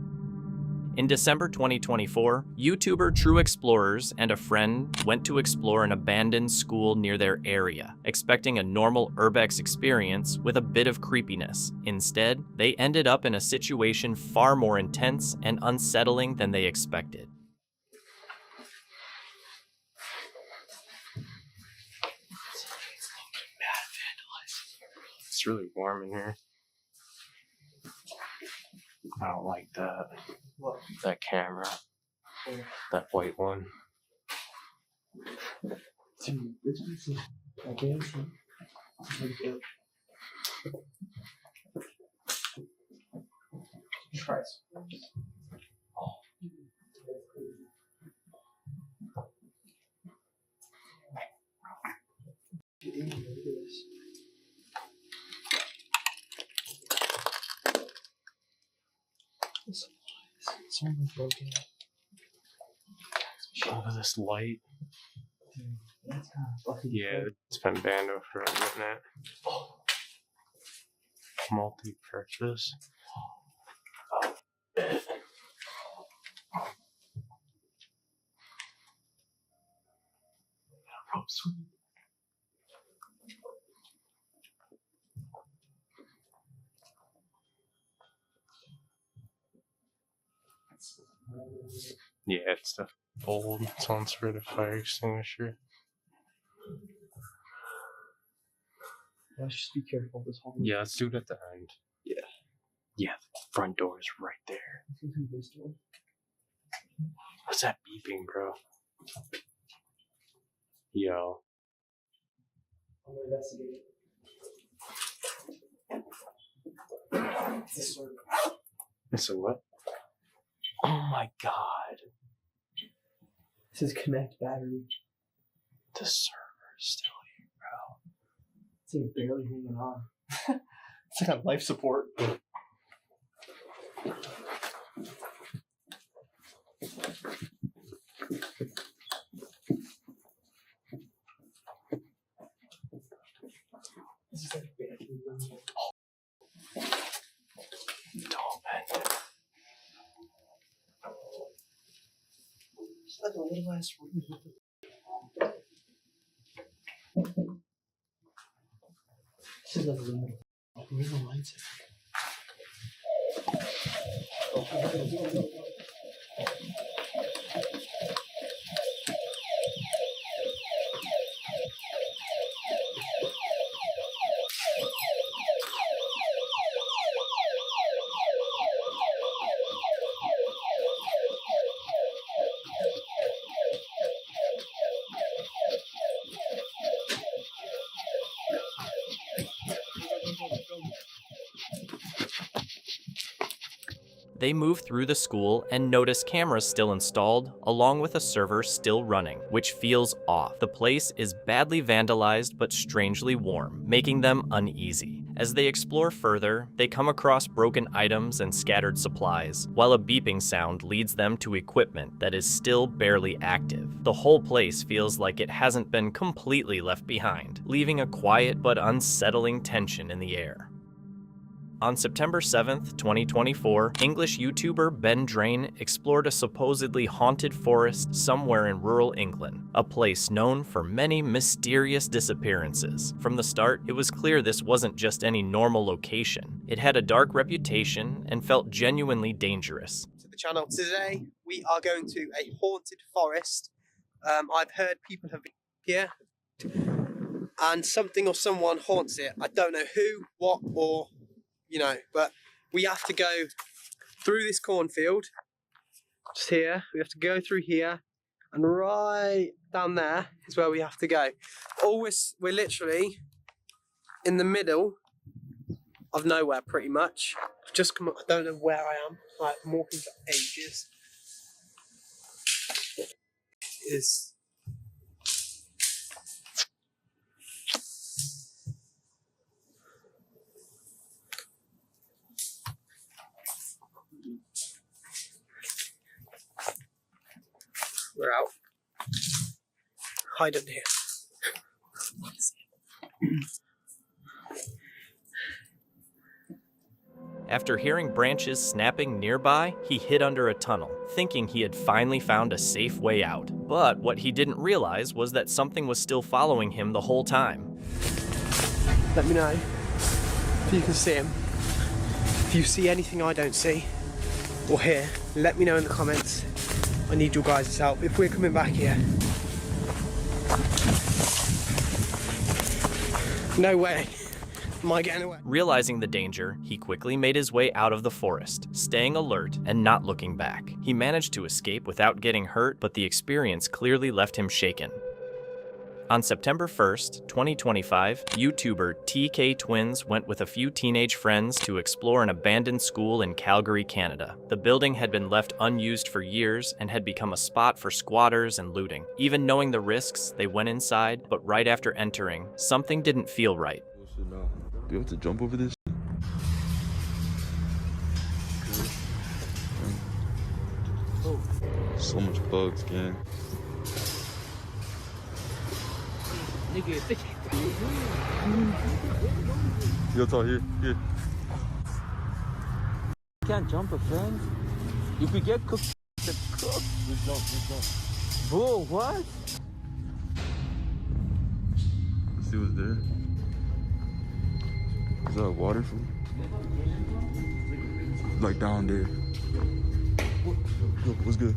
In December 2024, YouTuber True Explorers and a friend went to explore an abandoned school near their area, expecting a normal urbex experience with a bit of creepiness. Instead, they ended up in a situation far more intense and unsettling than they expected. It's really warm in here. I don't like that. What? That camera. Yeah. That white one. Dude, this is amazing. Try some. Look at this. Someone's broken. Look at this light. Dude, that's kind of fucking yeah, cool. It's been banned for a minute. Multi-purpose. Rope swing. Yeah, it's the old. It's on sort of fire extinguisher. Let's just be careful this whole. Yeah, let's do it at the end. Yeah. Yeah, the front door is right there. What's that beeping, bro? Yo. I'm gonna investigate it. It's a what? Oh my god. This is connect battery. The server is still here, bro. It's like barely hanging on. It's like on life support. This is like barely running. Oh. Don't bend. It's like a little ass room. This is like a little. Where's the lights at? They move through the school and notice cameras still installed, along with a server still running, which feels off. The place is badly vandalized but strangely warm, making them uneasy. As they explore further, they come across broken items and scattered supplies, while a beeping sound leads them to equipment that is still barely active. The whole place feels like it hasn't been completely left behind, leaving a quiet but unsettling tension in the air. On September 7th, 2024, English YouTuber Ben Drain explored a supposedly haunted forest somewhere in rural England, a place known for many mysterious disappearances. From the start, it was clear this wasn't just any normal location. It had a dark reputation and felt genuinely dangerous. To the channel. Today, we are going to a haunted forest. I've heard people have been here, and something or someone haunts it. I don't know who, what, or but we have to go through this cornfield, just here. We have to go through here, and right down there is where we have to go. We're literally in the middle of nowhere, pretty much. I've just come up, I don't know where I am. Like, I'm walking for ages. We're out. Hide under here. After hearing branches snapping nearby, he hid under a tunnel, thinking he had finally found a safe way out. But what he didn't realize was that something was still following him the whole time. Let me know if you can see him. If you see anything I don't see or hear, let me know in the comments. I need your guys' help if we're coming back here. No way am I getting away. Realizing the danger, he quickly made his way out of the forest, staying alert and not looking back. He managed to escape without getting hurt, but the experience clearly left him shaken. On September 1st, 2025, YouTuber TK Twins went with a few teenage friends to explore an abandoned school in Calgary, Canada. The building had been left unused for years and had become a spot for squatters and looting. Even knowing the risks, they went inside, but right after entering, something didn't feel right. Do you have to jump over this? So much bugs, gang. Yo, talk here. You can't jump a fence. If we get cooked, it's cooked. Please don't. Bro, what? Let's see what's there. Is that water from? Like down there. Yo, what's good?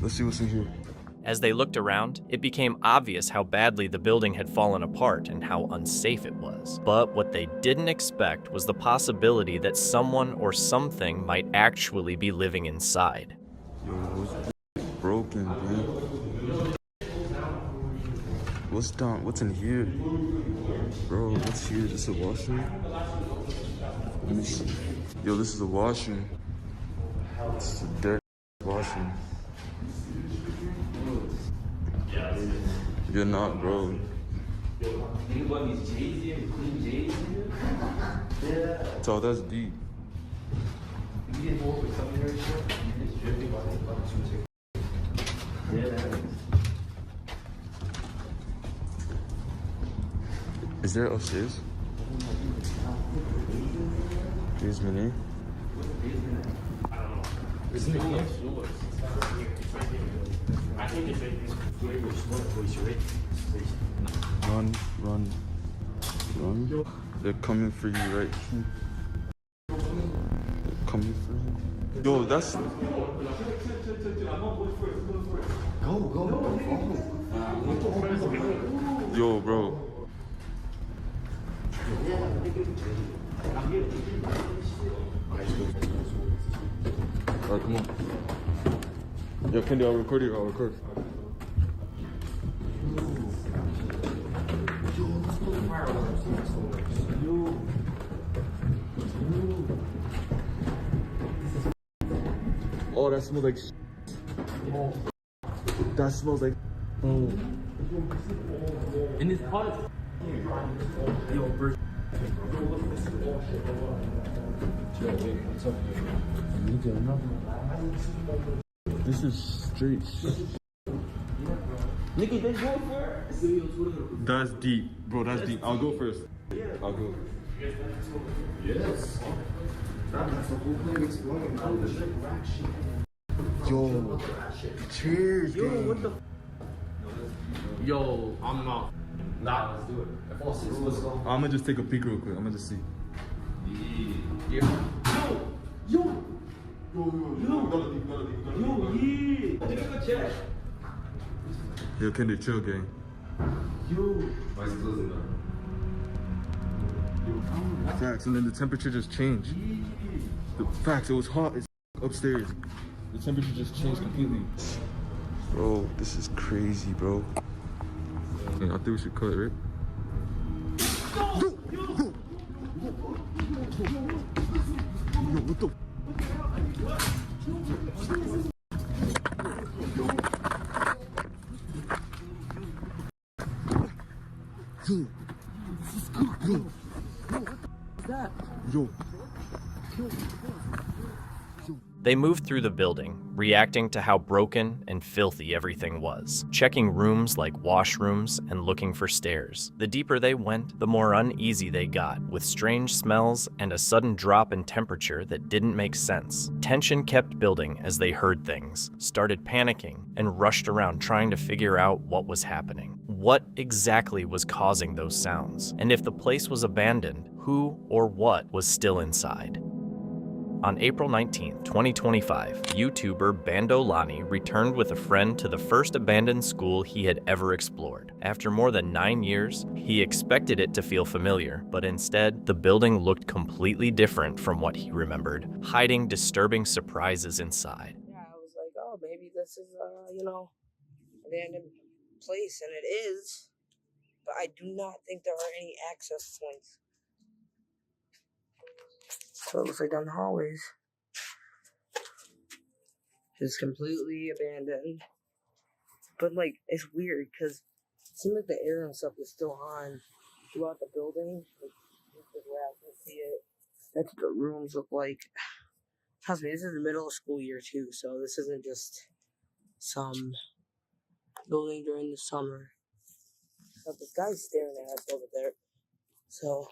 Let's see what's in here. As they looked around, it became obvious how badly the building had fallen apart and how unsafe it was. But what they didn't expect was the possibility that someone or something might actually be living inside. Yo, what's broken, man? What's down? What's in here? Bro, what's here? Is this a washroom? Let me see. Yo, this is a washroom. This is a dirty washroom. You're not, bro. So that's deep. Is there upstairs? Basement, Isn't it here? I think it's Run, run, run. They're coming for you right here. They're coming for you. Yo, that's... Go. Yo, bro. Alright, come on. Yo, Kendi, I'll record you. I'll record. Oh, that smells like that smells like in this part. This is straight. Nikki, they go first. That's deep, bro. That's deep. I'll go first. I'll go. Yes. Yo. Cheers, Yo, gang. what the? Yo, I'm not. Nah, let's do it. I'm gonna just take a peek real quick. I'm gonna just see. Yeah. Yo, Yo, Yo, can they chill, gang? Facts, and then the temperature just changed. The facts, it was hot as upstairs. The temperature just changed completely. Bro, this is crazy, bro. Yeah, I think we should cut it, right? Yo, what the? Yo. They moved through the building, reacting to how broken and filthy everything was, checking rooms like washrooms and looking for stairs. The deeper they went, the more uneasy they got, with strange smells and a sudden drop in temperature that didn't make sense. Tension kept building as they heard things, started panicking, and rushed around trying to figure out what was happening. What exactly was causing those sounds? And if the place was abandoned, who or what was still inside? On April 19, 2025, YouTuber Bandolani returned with a friend to the first abandoned school he had ever explored. After more than 9 years, he expected it to feel familiar, but instead, the building looked completely different from what he remembered, hiding disturbing surprises inside. Yeah, I was like, oh, maybe this is, abandoned place, and it is, but I do not think there are any access points. So it looks like down the hallways. It's completely abandoned. But, it's weird, because it seems like the air and stuff is still on throughout the building. Where I can see it. That's what the rooms look like. Trust me, this is the middle of school year, too, so this isn't just some building during the summer. But this guy's staring at us over there. So,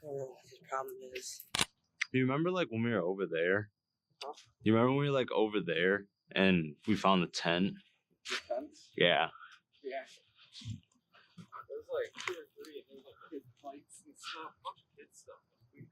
I don't know what his problem is. You remember when we were over there? Huh? You remember when we were over there and we found the tent? The tent? Yeah. Yeah. There's 2 or 3 and there's kid fights and stuff. A bunch of kid stuff. Weird.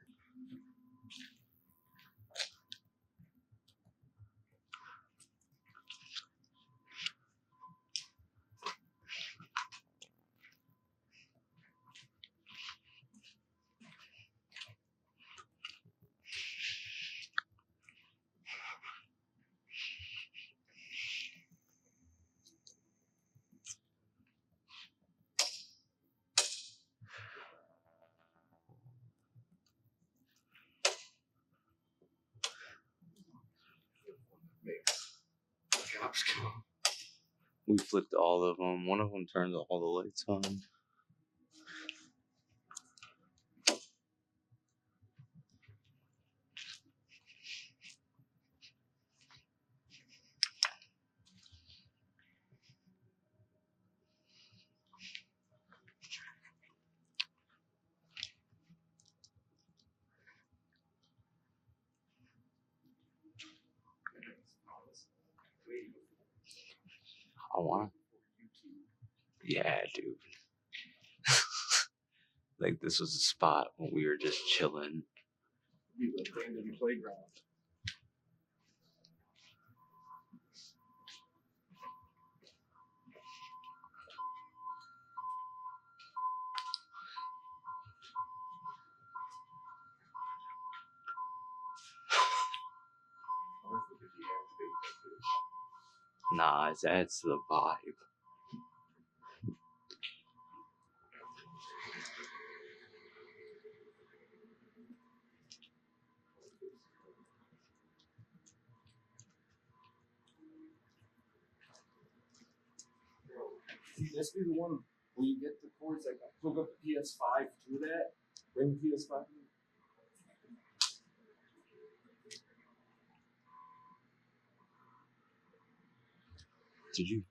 We flipped all of them. One of them turned all the lights on. I want. Yeah, dude. This was a spot when we were just chilling. The abandoned playground. Nah, it adds to the vibe. This be the one when you get the cords, like plug up the PS5 through that, bring the PS5. Did you?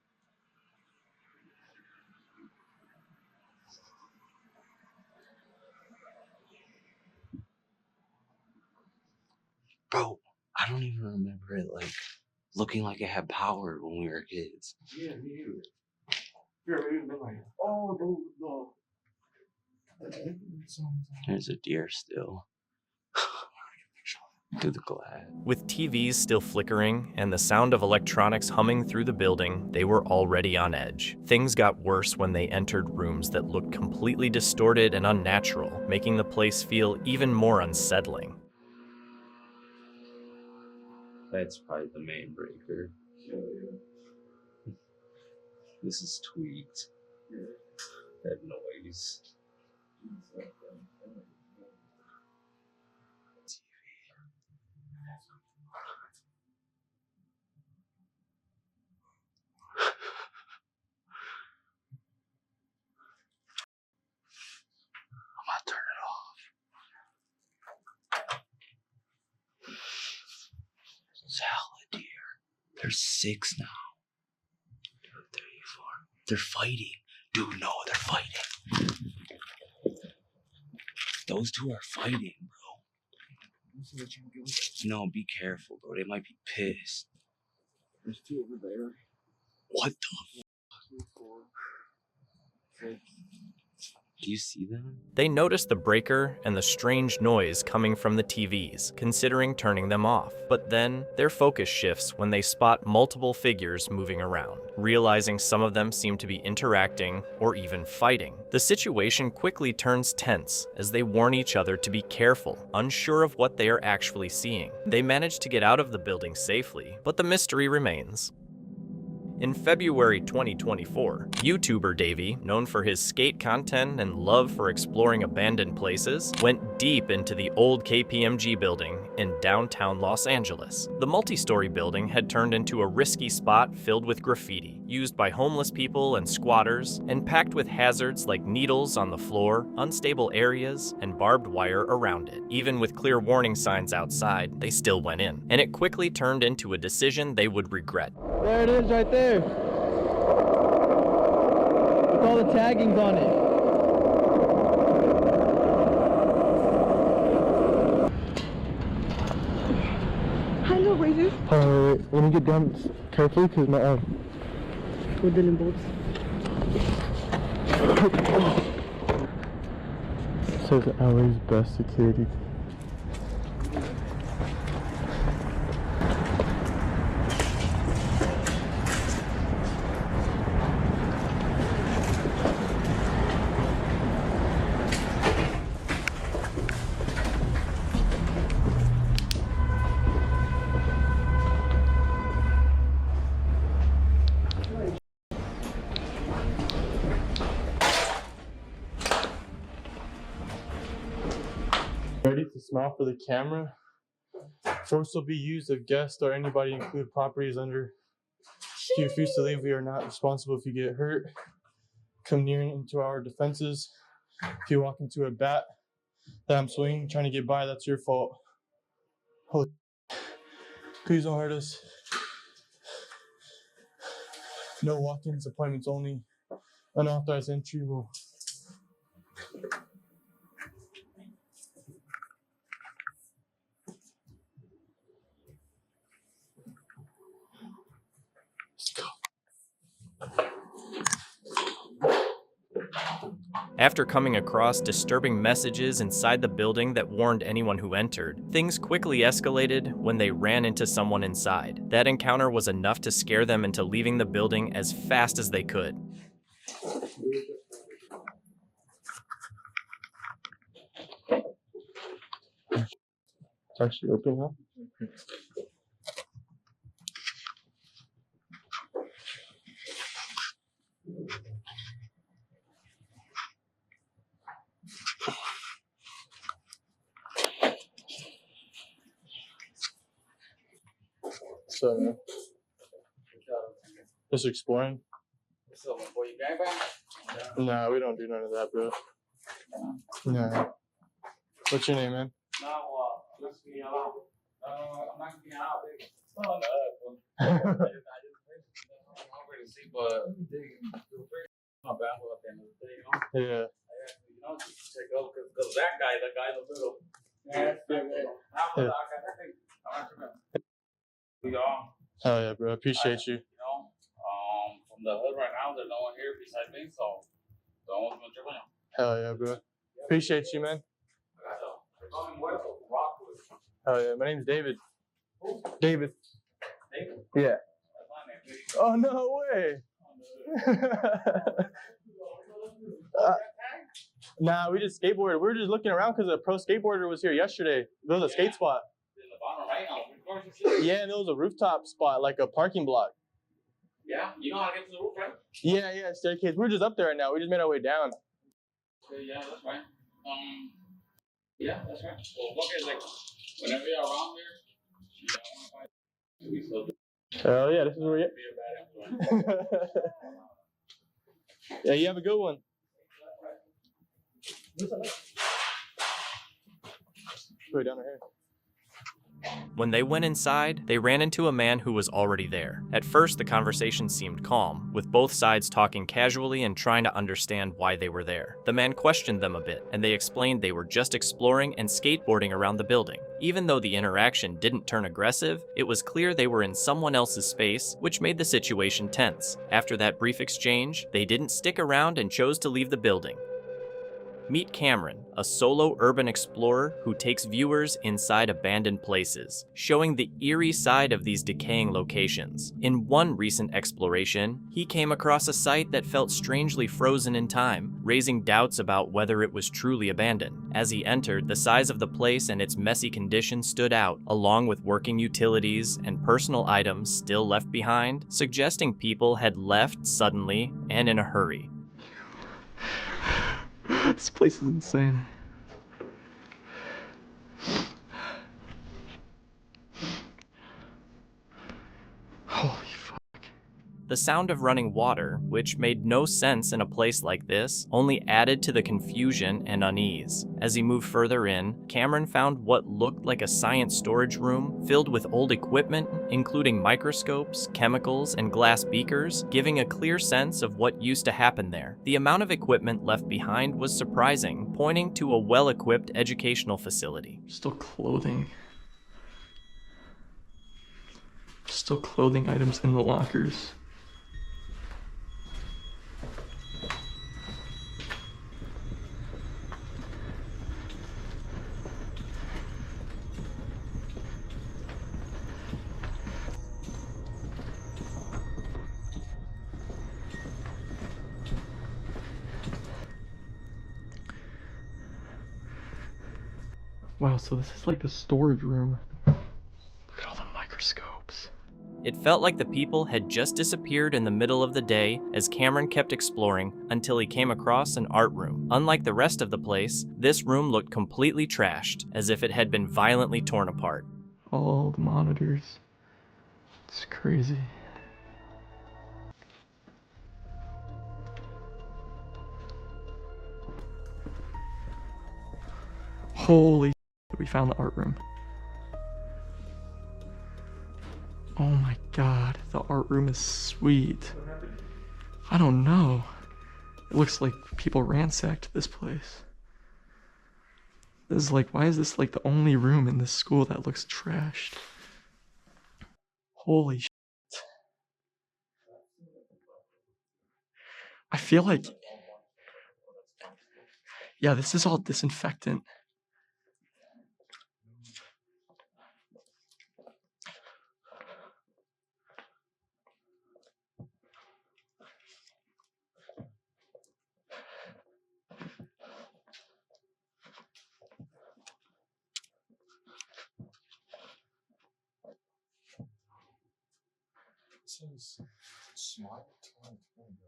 Bro, I don't even remember it like looking like it had power when we were kids. Yeah, me either. Here, maybe they're like, oh, no. There's a deer still. Through the glass. With TVs still flickering and the sound of electronics humming through the building, they were already on edge. Things got worse when they entered rooms that looked completely distorted and unnatural, making the place feel even more unsettling. That's probably the main breaker. Hell yeah. This is tweaked. That noise. I'm gonna turn it off. There's hella deer. There's 6 now. 2, 3, 4. They're fighting. Dude, no, they're fighting. Those 2 are fighting, bro. No, be careful, bro. They might be pissed. There's 2 over there. What the f? Do you see them? They notice the breaker and the strange noise coming from the TVs, considering turning them off. But then, their focus shifts when they spot multiple figures moving around, realizing some of them seem to be interacting or even fighting. The situation quickly turns tense as they warn each other to be careful, unsure of what they are actually seeing. They manage to get out of the building safely, but the mystery remains. In February 2024, YouTuber Davey, known for his skate content and love for exploring abandoned places, went deep into the old KPMG building in downtown Los Angeles. The multi-story building had turned into a risky spot filled with graffiti, used by homeless people and squatters, and packed with hazards like needles on the floor, unstable areas, and barbed wire around it. Even with clear warning signs outside, they still went in, and it quickly turned into a decision they would regret. There it is right there. With all the taggings on it. Hello, Razor. Alright, let me get down carefully because my arm. With the bolts. Says LA's best security. Ready to smile for the camera. Force will be used if guests or anybody included properties under. If you refuse to leave, we are not responsible if you get hurt. Come near into our defenses. If you walk into a bat that I'm swinging, trying to get by, that's your fault. Holy, please don't hurt us. No walk-ins, appointments only. Unauthorized entry will. After coming across disturbing messages inside the building that warned anyone who entered, things quickly escalated when they ran into someone inside. That encounter was enough to scare them into leaving the building as fast as they could. It's actually open now. So, just exploring. So, for your gangbang? Nah, we don't do none of that, bro. Nah. What's your name, man? Yeah. Hell yeah, bro. Appreciate you. From the hood right now, there's no one here besides me, so don't want to trip on you. Hell yeah, bro. Appreciate you, man. Hell yeah. My name's David. David. Yeah. Oh, no way. Nah, we just skateboarded. We were just looking around because a pro skateboarder was here yesterday. There was a skate spot. Yeah, and there was a rooftop spot, like a parking block. Yeah, you know how to get to the roof, right? Yeah, staircase. We're just up there right now. We just made our way down. Yeah, that's right. Yeah, that's right. Well, look at like whenever you're around there, we still do. Hell yeah, this is where we at. Yeah, you have a good one. Go down here. When they went inside, they ran into a man who was already there. At first, the conversation seemed calm, with both sides talking casually and trying to understand why they were there. The man questioned them a bit, and they explained they were just exploring and skateboarding around the building. Even though the interaction didn't turn aggressive, it was clear they were in someone else's space, which made the situation tense. After that brief exchange, they didn't stick around and chose to leave the building. Meet Cameron, a solo urban explorer who takes viewers inside abandoned places, showing the eerie side of these decaying locations. In one recent exploration, he came across a site that felt strangely frozen in time, raising doubts about whether it was truly abandoned. As he entered, the size of the place and its messy condition stood out, along with working utilities and personal items still left behind, suggesting people had left suddenly and in a hurry. This place is insane. Holy fuck. The sound of running water, which made no sense in a place like this, only added to the confusion and unease. As he moved further in, Cameron found what looked like a science storage room filled with old equipment, including microscopes, chemicals, and glass beakers, giving a clear sense of what used to happen there. The amount of equipment left behind was surprising, pointing to a well-equipped educational facility. Still clothing. Still clothing items in the lockers. Wow, so this is like the storage room. Look at all the microscopes. It felt like the people had just disappeared in the middle of the day as Cameron kept exploring until he came across an art room. Unlike the rest of the place, this room looked completely trashed, as if it had been violently torn apart. All the monitors. It's crazy. Holy shit, we found the art room. Oh my god, the art room is sweet. I don't know. It looks like people ransacked this place. This is like, why is this like the only room in this school that looks trashed? Holy shit. I feel like, yeah, this is all disinfectant. This is smart 2020, bro.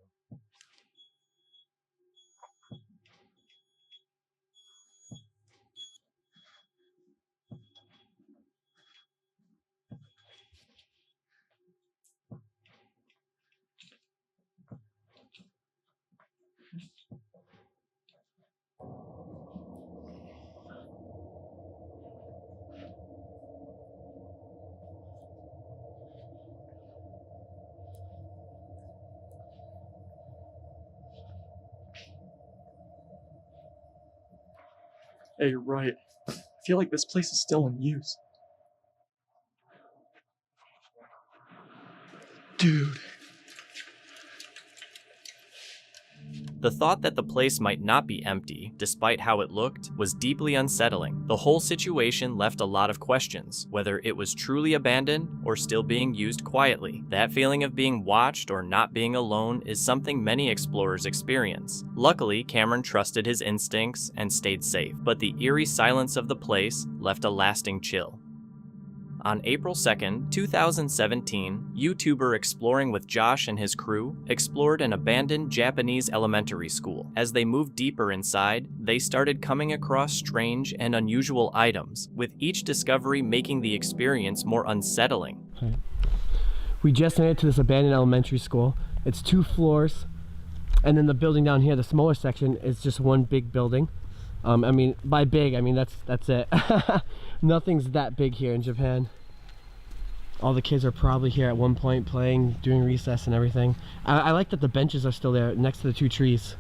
Yeah, you're right. I feel like this place is still in use. Dude. The thought that the place might not be empty, despite how it looked, was deeply unsettling. The whole situation left a lot of questions, whether it was truly abandoned or still being used quietly. That feeling of being watched or not being alone is something many explorers experience. Luckily, Cameron trusted his instincts and stayed safe, but the eerie silence of the place left a lasting chill. On April 2nd, 2017, YouTuber Exploring with Josh and his crew explored an abandoned Japanese elementary school. As they moved deeper inside, they started coming across strange and unusual items, with each discovery making the experience more unsettling. We just made it to this abandoned elementary school. It's 2 floors, and then the building down here, the smaller section, is just one big building. I mean, by big, I mean that's it. Nothing's that big here in Japan. All the kids are probably here at one point playing, doing recess and everything. I like that the benches are still there next to the 2 trees.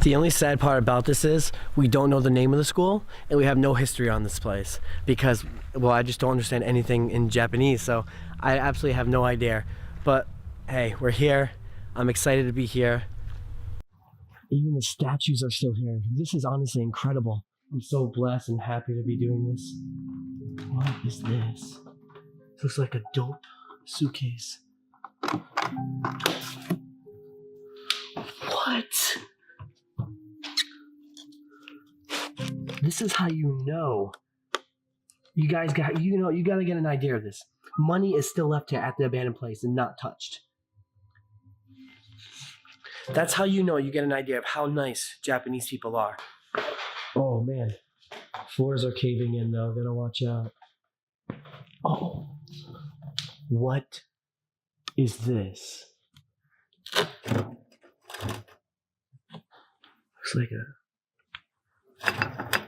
The only sad part about this is we don't know the name of the school and we have no history on this place because, well, I just don't understand anything in Japanese, so I absolutely have no idea. But hey, we're here. I'm excited to be here. Even the statues are still here. This is honestly incredible. I'm so blessed and happy to be doing this. What is this? This looks like a dope suitcase. What? This is how you know. You guys got, you gotta get an idea of this. Money is still left here at the abandoned place and not touched. That's how you know, you get an idea of how nice Japanese people are. Oh man, floors are caving in though, gotta watch out. Oh, what is this?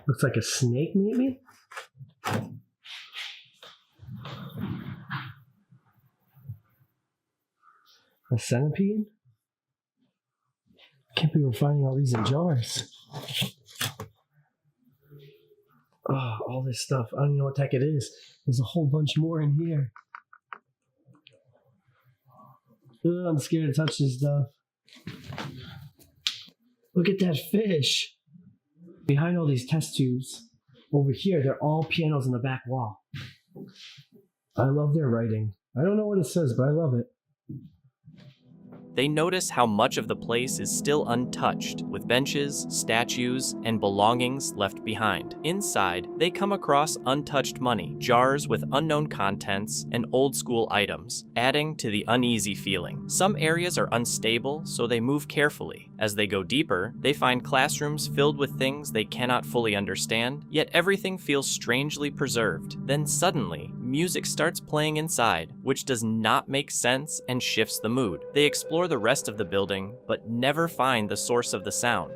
Looks like a snake maybe? A centipede? Can't believe we're finding all these in jars. Oh, all this stuff. I don't even know what the heck it is. There's a whole bunch more in here. Ugh, I'm scared to touch this stuff. Look at that fish. Behind all these test tubes, over here, they're all pianos in the back wall. I love their writing. I don't know what it says, but I love it. They notice how much of the place is still untouched, with benches, statues, and belongings left behind. Inside, they come across untouched money, jars with unknown contents, and old-school items, adding to the uneasy feeling. Some areas are unstable, so they move carefully. As they go deeper, they find classrooms filled with things they cannot fully understand, yet everything feels strangely preserved. Then suddenly, music starts playing inside, which does not make sense and shifts the mood. They explore the rest of the building, but never find the source of the sound.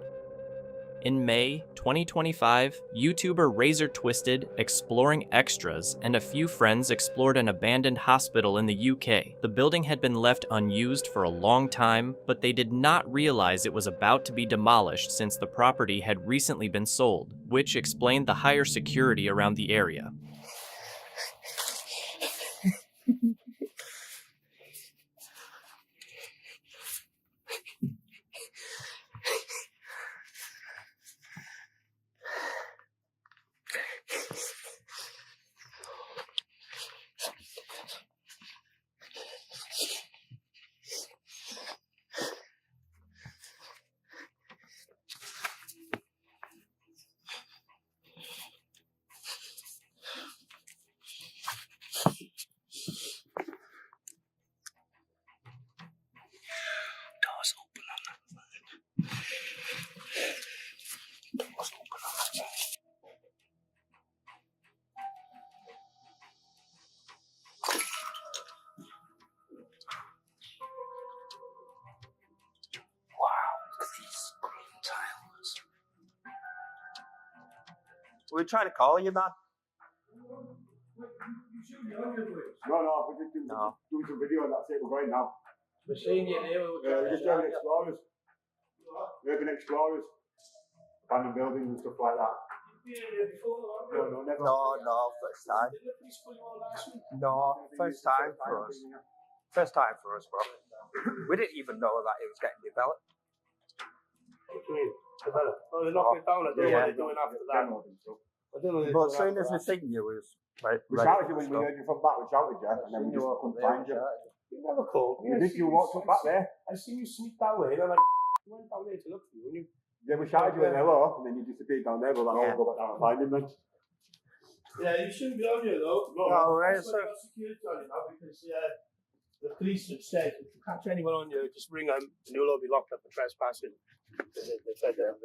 In May 2025, YouTuber Razor Twisted, Exploring Extras, and a few friends explored an abandoned hospital in the UK. The building had been left unused for a long time, but they did not realize it was about to be demolished since the property had recently been sold, which explained the higher security around the area. We're trying to call you, man. No, we're just doing some video and that's it. We're going now. We're seeing you here. We're just urban explorers. Urban explorers. Abandoned buildings and stuff like that. No, first time. No, first time for us. First time for us, bro. We didn't even know that it was getting developed. What do you mean? Developed? Oh, they're knocking it down. I don't know what they're doing after that. I don't know what they're But as doing soon as after we seen you, we was like, We shouted you when we heard you from back, we shouted you, and then we just couldn't find you. You never called me. You did, you walked up back there. I seen you sneak that way, and I'm like, you went down there to look for you, and you... Yeah, we shouted you in hello, and then you disappeared down there, but like, oh, go back down and find him then. Yeah, you shouldn't be on here though. No, right, that's why you got security on you now, because the police have said if you catch anyone on you, just ring them and you'll all be locked up for trespassing. They said that.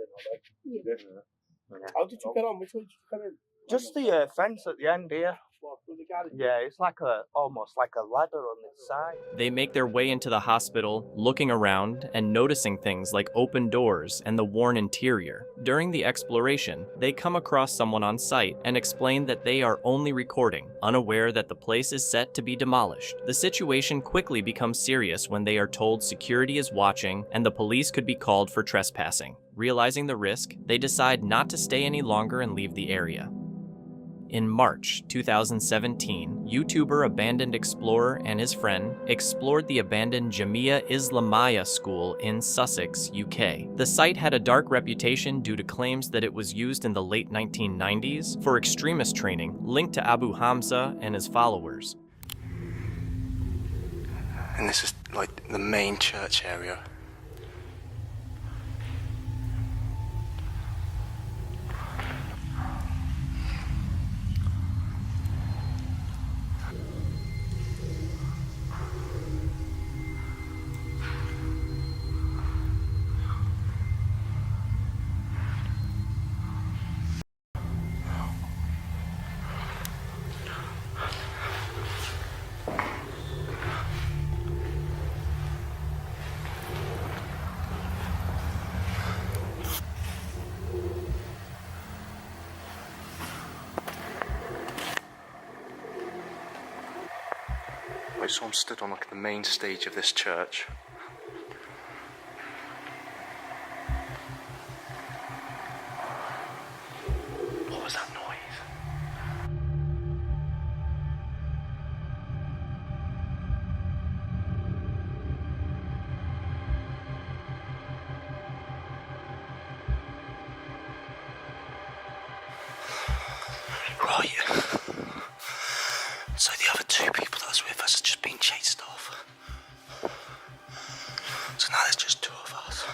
How did you get on? Which way did you come in? just the fence at the end here. What, through the garden? Yeah, it's like almost like a ladder on the side. They make their way into the hospital, looking around and noticing things like open doors and the worn interior. During the exploration, they come across someone on site and explain that they are only recording, unaware that the place is set to be demolished. The situation quickly becomes serious when they are told security is watching and the police could be called for trespassing. Realizing the risk, they decide not to stay any longer and leave the area. In March 2017, YouTuber Abandoned Explorer and his friend explored the abandoned Jamia Islamiyah School in Sussex, UK. The site had a dark reputation due to claims that it was used in the late 1990s for extremist training linked to Abu Hamza and his followers. And this is like the main church area. So I'm stood on like the main stage of this church. What was that noise? Right. So the other two people that was with us are just being chased off. So now there's just two of us.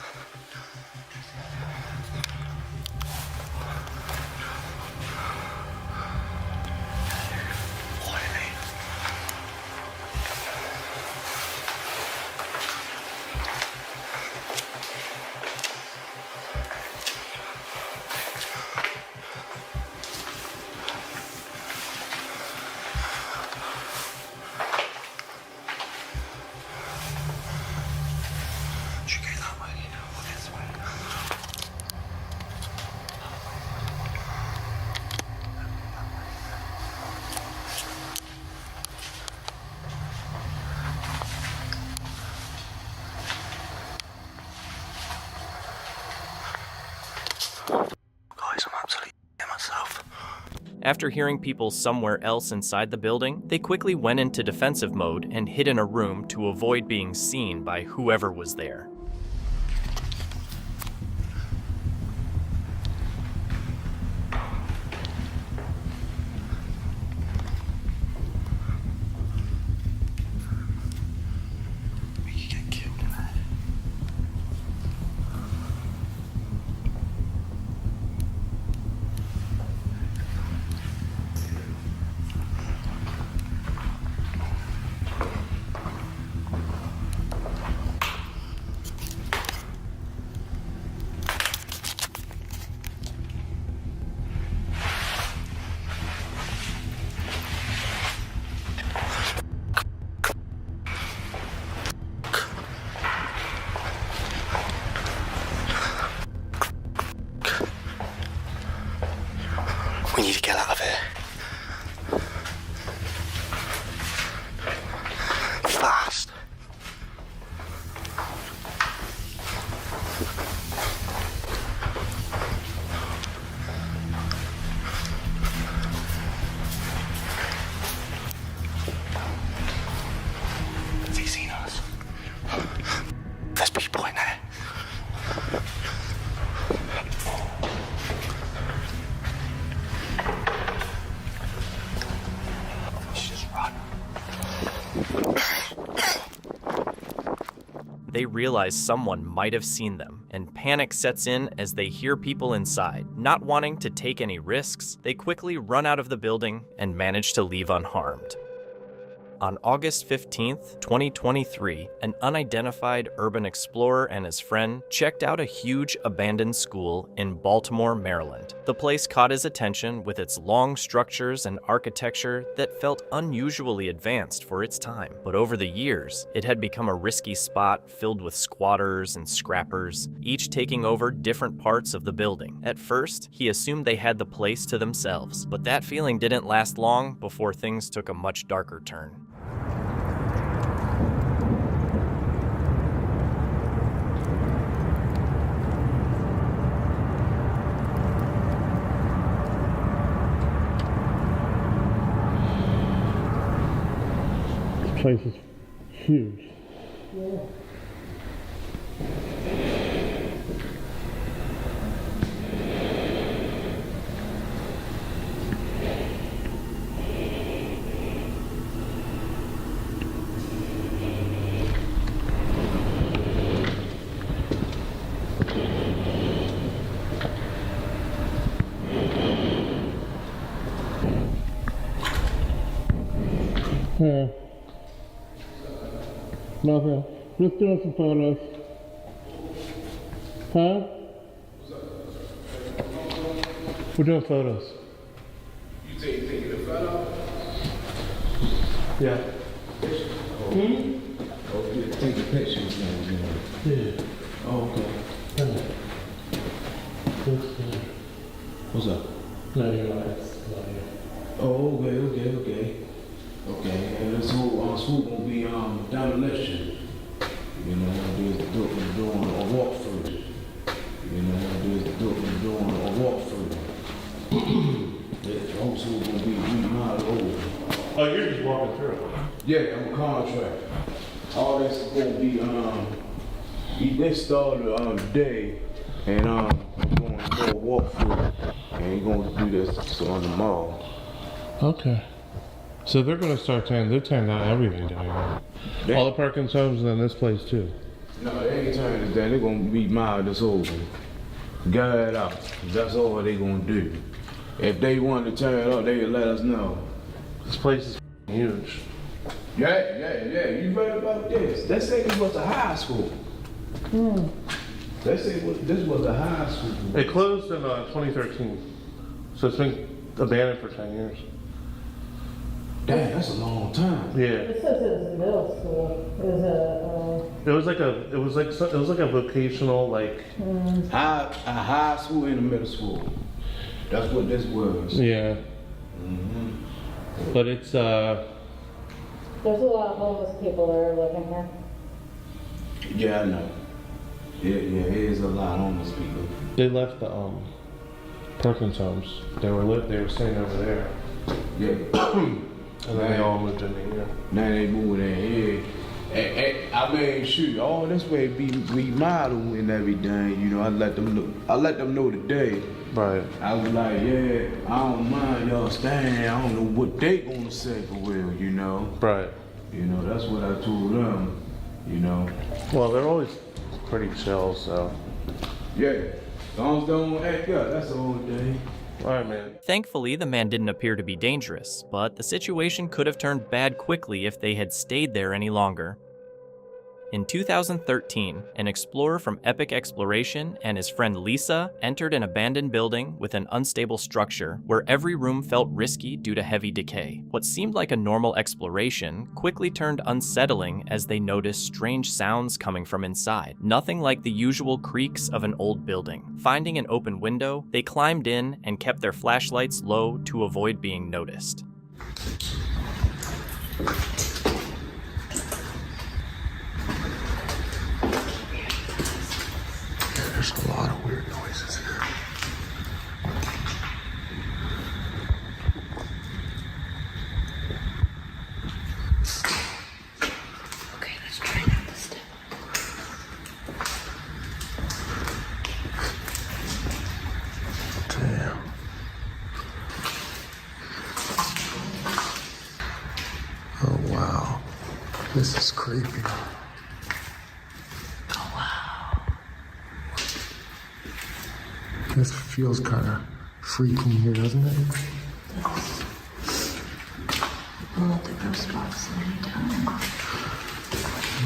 After hearing people somewhere else inside the building, they quickly went into defensive mode and hid in a room to avoid being seen by whoever was there. they realize someone might have seen them, and panic sets in as they hear people inside. Not wanting to take any risks, they quickly run out of the building and manage to leave unharmed. On August 15th, 2023, an unidentified urban explorer and his friend checked out a huge abandoned school in Baltimore, Maryland. The place caught his attention with its long structures and architecture that felt unusually advanced for its time. But over the years, it had become a risky spot filled with squatters and scrappers, each taking over different parts of the building. At first, he assumed they had the place to themselves, but that feeling didn't last long before things took a much darker turn. This place is huge. Yeah. Yeah. Nothing. Just doing some photos. Huh? We're doing photos. You taking a photo? Yeah. Oh, yeah, taking pictures now, you know. Yeah. Oh, okay. What's up? No, you're not. Oh, okay. Okay, and this whole school gonna be down the lecture. You know, do the door from the door or walk through. You know, do the door from the door or walk through. The whole school gonna be 3 miles over. Oh, you're just walking through? Yeah, I'm a contractor. All this gonna be they started today, and I'm going to go walk through, and we're gonna do this on the mall. Okay. So they're going to start tearing down everything down here. All the Perkins homes and then this place too. No, they ain't tearing it down. They're going to be mild this over. Gut it out. That's all they going to do. If they want to tear it up, they will let us know. This place is huge. Yeah. You read about this. They say this was a high school. They say this was a high school. It closed in 2013. So it's been abandoned for 10 years. Damn, that's a long time. Yeah. It says it was a middle school. It was like a vocational a high school and a middle school. That's what this was. Yeah. But it's There's a lot of homeless people that are living here. Yeah, I know. Yeah, it is a lot of homeless people. They left the Perkins homes. They were staying over there. Yeah. And then they all moved in here. Now they moving in here. I mean, shoot, all this way be model and everything. You know, I let them know today. Right. I was like, yeah, I don't mind y'all staying. I don't know what they gonna say for real. You know. Right. You know, that's what I told them. You know. Well, they're always pretty chill, so. Yeah. As long as they don't act up, that's the whole thing. All right, man. Thankfully, the man didn't appear to be dangerous, but the situation could have turned bad quickly if they had stayed there any longer. In 2013, an explorer from Epic Exploration and his friend Lisa entered an abandoned building with an unstable structure where every room felt risky due to heavy decay. What seemed like a normal exploration quickly turned unsettling as they noticed strange sounds coming from inside, nothing like the usual creaks of an old building. Finding an open window, they climbed in and kept their flashlights low to avoid being noticed. There's a lot of weird noises here. Okay, let's try not to step. Damn. Oh wow. This is creepy. feels kind of freaky here, doesn't it? Pull up the ghost box anytime.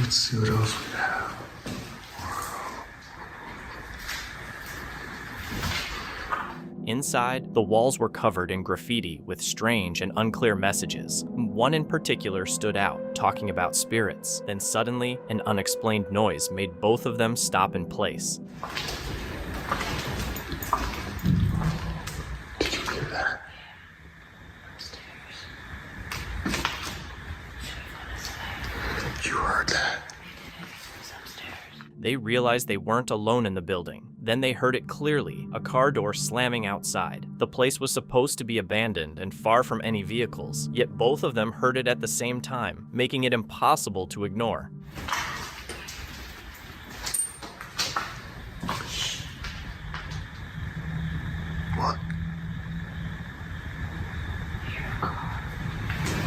Let's see what else we have. Inside, the walls were covered in graffiti with strange and unclear messages. One in particular stood out, talking about spirits. Then suddenly, an unexplained noise made both of them stop in place. Did you hear that? You heard that? They realized they weren't alone in the building. Then they heard it clearly, a car door slamming outside. The place was supposed to be abandoned and far from any vehicles, yet both of them heard it at the same time, making it impossible to ignore. What?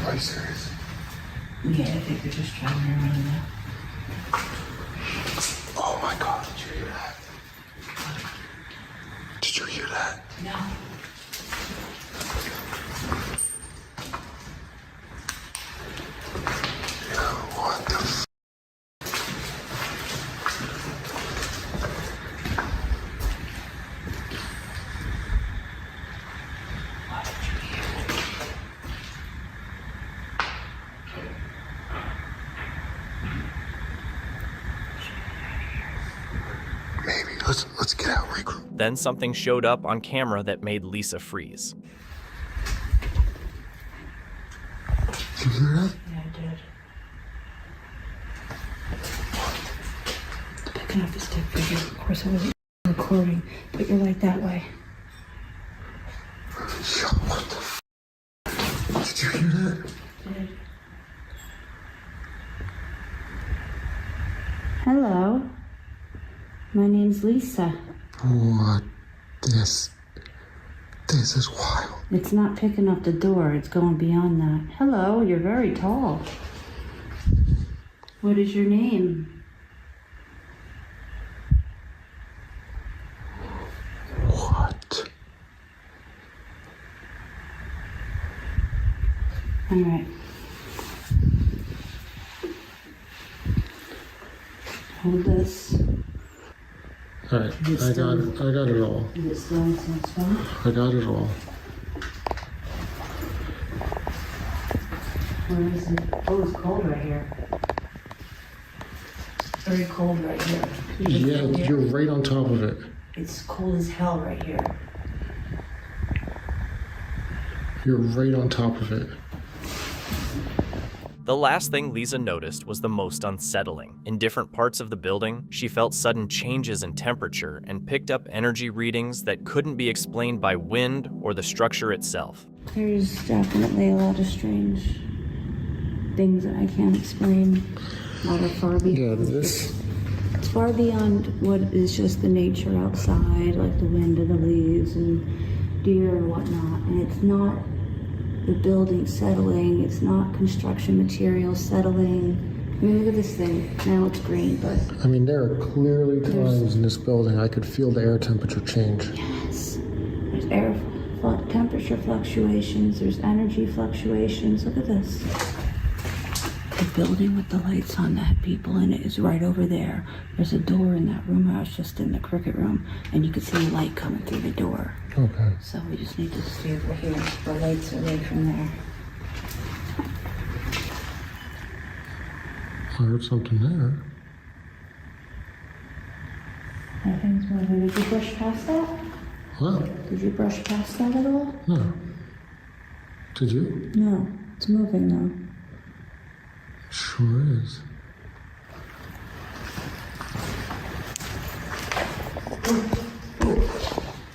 Are you serious? Yeah, I think they're just trying to run now. Oh my God, did you hear that? Did you hear that? No. What the f? Maybe. Let's get out, regroup. Then something showed up on camera that made Lisa freeze. Did you hear that? Yeah, I did. Picking up the stick figure. Of course, I wasn't recording, but you're like that way. Yo, what the f? Did you hear that? Did. Hello. My name's Lisa. What? This is wild. It's not picking up the door, it's going beyond that. Hello, you're very tall. What is your name? What? All right. Hold this. Alright, I got it all. Is it still in the same spot? I got it all. Where is it? Oh, it's cold right here. Very cold right here. Yeah, you're right on top of it. It's cold as hell right here. You're right on top of it. The last thing Lisa noticed was the most unsettling. In different parts of the building, she felt sudden changes in temperature and picked up energy readings that couldn't be explained by wind or the structure itself. There's definitely a lot of strange things that I can't explain. A lot of far beyond. Yeah, it's far beyond what is just the nature outside, like the wind and the leaves and deer and whatnot. And it's not the building settling, it's not construction materials settling. I mean, look at this thing. Now it's green, but... I mean, there are clearly times in this building I could feel the air temperature change. Yes. There's temperature fluctuations, there's energy fluctuations. Look at this. The building with the lights on that had people in it is right over there. There's a door in that room. I was just in the cricket room, and you could see a light coming through the door. Okay. So we just need to stay over here. The lights away from there. I heard something there. Nothing's moving. Did you brush past that? What? Did you brush past that at all? No. Did you? No. It's moving though. Sure is.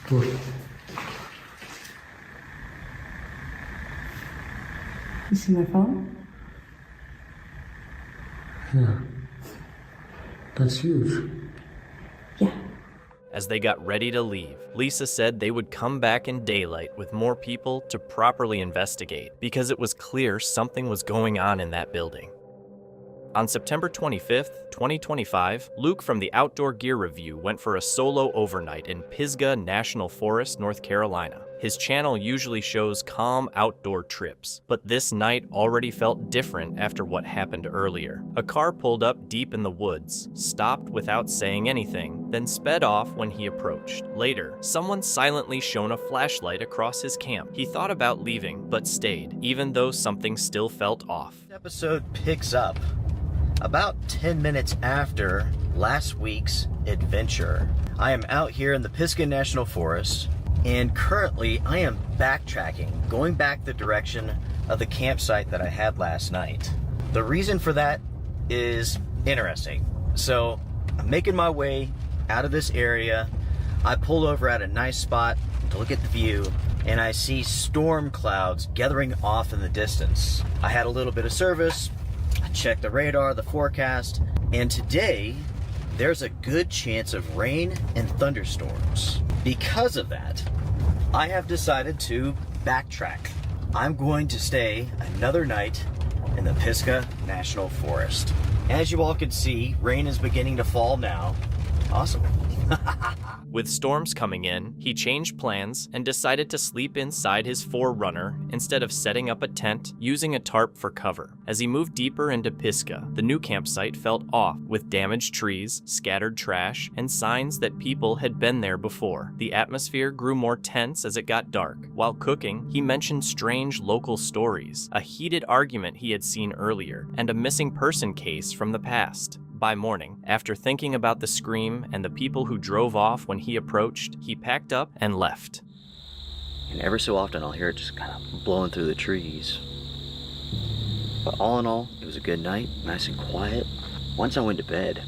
What? You see my phone? Yeah. That's huge. Yeah. As they got ready to leave, Lisa said they would come back in daylight with more people to properly investigate because it was clear something was going on in that building. On September 25th, 2025, Luke from the Outdoor Gear Review went for a solo overnight in Pisgah National Forest, North Carolina. His channel usually shows calm outdoor trips, but this night already felt different after what happened earlier. A car pulled up deep in the woods, stopped without saying anything, then sped off when he approached. Later, someone silently shone a flashlight across his camp. He thought about leaving, but stayed, even though something still felt off. This episode picks up about 10 minutes after last week's adventure. I am out here in the Pisgah National Forest, and currently I am backtracking, going back the direction of the campsite that I had last night. The reason for that is interesting. So I'm making my way out of this area. I pulled over at a nice spot to look at the view, and I see storm clouds gathering off in the distance. I had a little bit of service. I checked the radar, the forecast, and today there's a good chance of rain and thunderstorms. Because of that, I have decided to backtrack. I'm going to stay another night in the Pisgah National Forest. As you all can see, rain is beginning to fall now. Awesome. With storms coming in, he changed plans and decided to sleep inside his 4Runner instead of setting up a tent using a tarp for cover. As he moved deeper into Pisgah, the new campsite felt off with damaged trees, scattered trash, and signs that people had been there before. The atmosphere grew more tense as it got dark. While cooking, he mentioned strange local stories, a heated argument he had seen earlier, and a missing person case from the past. By morning, after thinking about the scream and the people who drove off when he approached, he packed up and left. And every so often I'll hear it just kind of blowing through the trees. But all in all, it was a good night, nice and quiet. Once I went to bed,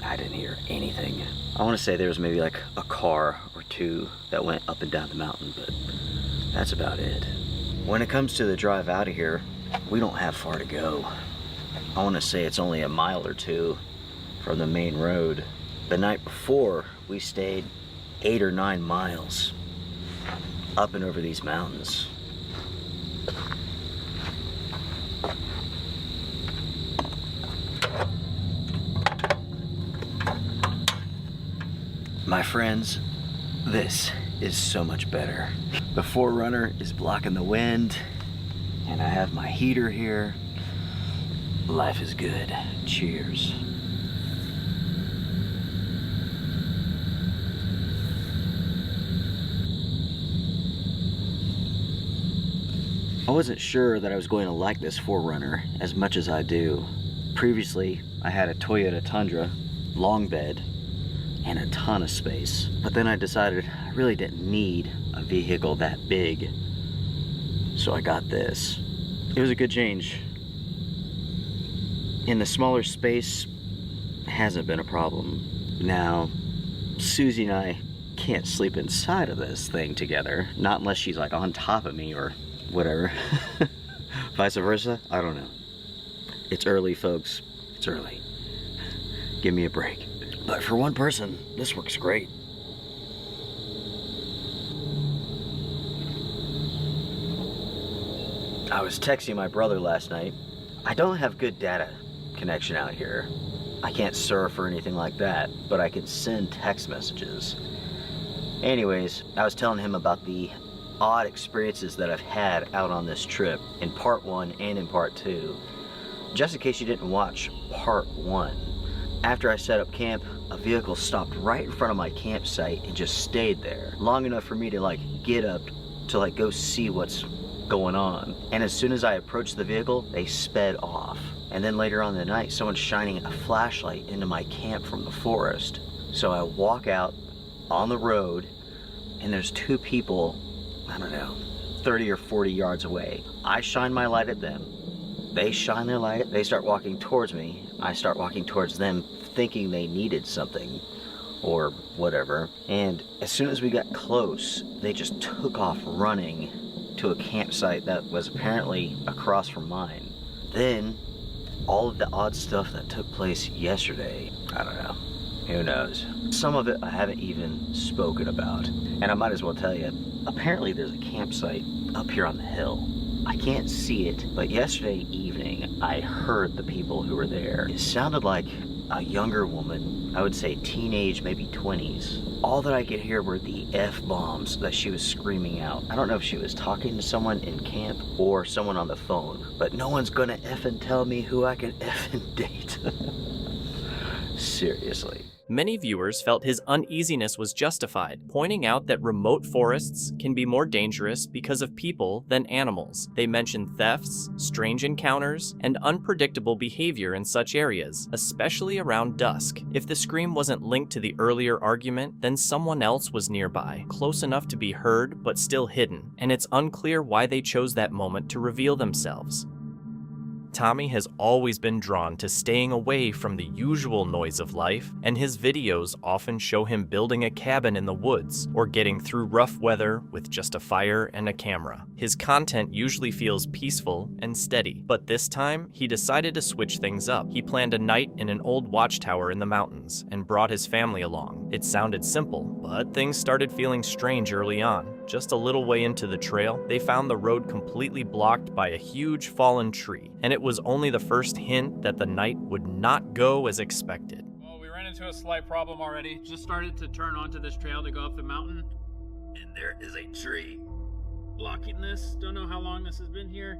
I didn't hear anything. I want to say there was maybe like a car or two that went up and down the mountain, but that's about it. When it comes to the drive out of here, we don't have far to go. I want to say it's only a mile or two from the main road. The night before, we stayed 8 or 9 miles up and over these mountains. My friends, this is so much better. The 4Runner is blocking the wind, and I have my heater here. Life is good. Cheers. I wasn't sure that I was going to like this 4Runner as much as I do. Previously, I had a Toyota Tundra, long bed, and a ton of space. But then I decided I really didn't need a vehicle that big. So I got this. It was a good change. In the smaller space, hasn't been a problem. Now, Susie and I can't sleep inside of this thing together, not unless she's like on top of me or whatever. Vice versa, I don't know. It's early, folks. It's early. Give me a break. But for one person, this works great. I was texting my brother last night. I don't have good data connection out here. I can't surf or anything like that, but I can send text messages. Anyways, I was telling him about the odd experiences that I've had out on this trip in part 1 and in part 2. Just in case you didn't watch part 1. After I set up camp, a vehicle stopped right in front of my campsite and just stayed there long enough for me to like get up to like go see what's going on. And as soon as I approached the vehicle, they sped off. And then later on in the night, someone's shining a flashlight into my camp from the forest. So I walk out on the road and there's 2 people, I don't know, 30 or 40 yards away. I shine my light at them. They shine their light, they start walking towards me. I start walking towards them thinking they needed something or whatever. And as soon as we got close, they just took off running to a campsite that was apparently across from mine. Then, all of the odd stuff that took place yesterday, I don't know, who knows. Some of it I haven't even spoken about. And I might as well tell you, apparently there's a campsite up here on the hill. I can't see it, but yesterday evening I heard the people who were there. It sounded like a younger woman, I would say teenage, maybe 20s. All that I could hear were the F-bombs that she was screaming out. I don't know if she was talking to someone in camp or someone on the phone, but no one's gonna effing tell me who I can effing date. Seriously. Many viewers felt his uneasiness was justified, pointing out that remote forests can be more dangerous because of people than animals. They mentioned thefts, strange encounters, and unpredictable behavior in such areas, especially around dusk. If the scream wasn't linked to the earlier argument, then someone else was nearby, close enough to be heard but still hidden, and it's unclear why they chose that moment to reveal themselves. Tommy has always been drawn to staying away from the usual noise of life, and his videos often show him building a cabin in the woods or getting through rough weather with just a fire and a camera. His content usually feels peaceful and steady, but this time he decided to switch things up. He planned a night in an old watchtower in the mountains and brought his family along. It sounded simple, but things started feeling strange early on. Just a little way into the trail, they found the road completely blocked by a huge fallen tree, and it was only the first hint that the night would not go as expected. Well, we ran into a slight problem already. Just started to turn onto this trail to go up the mountain, and there is a tree blocking this. Don't know how long this has been here.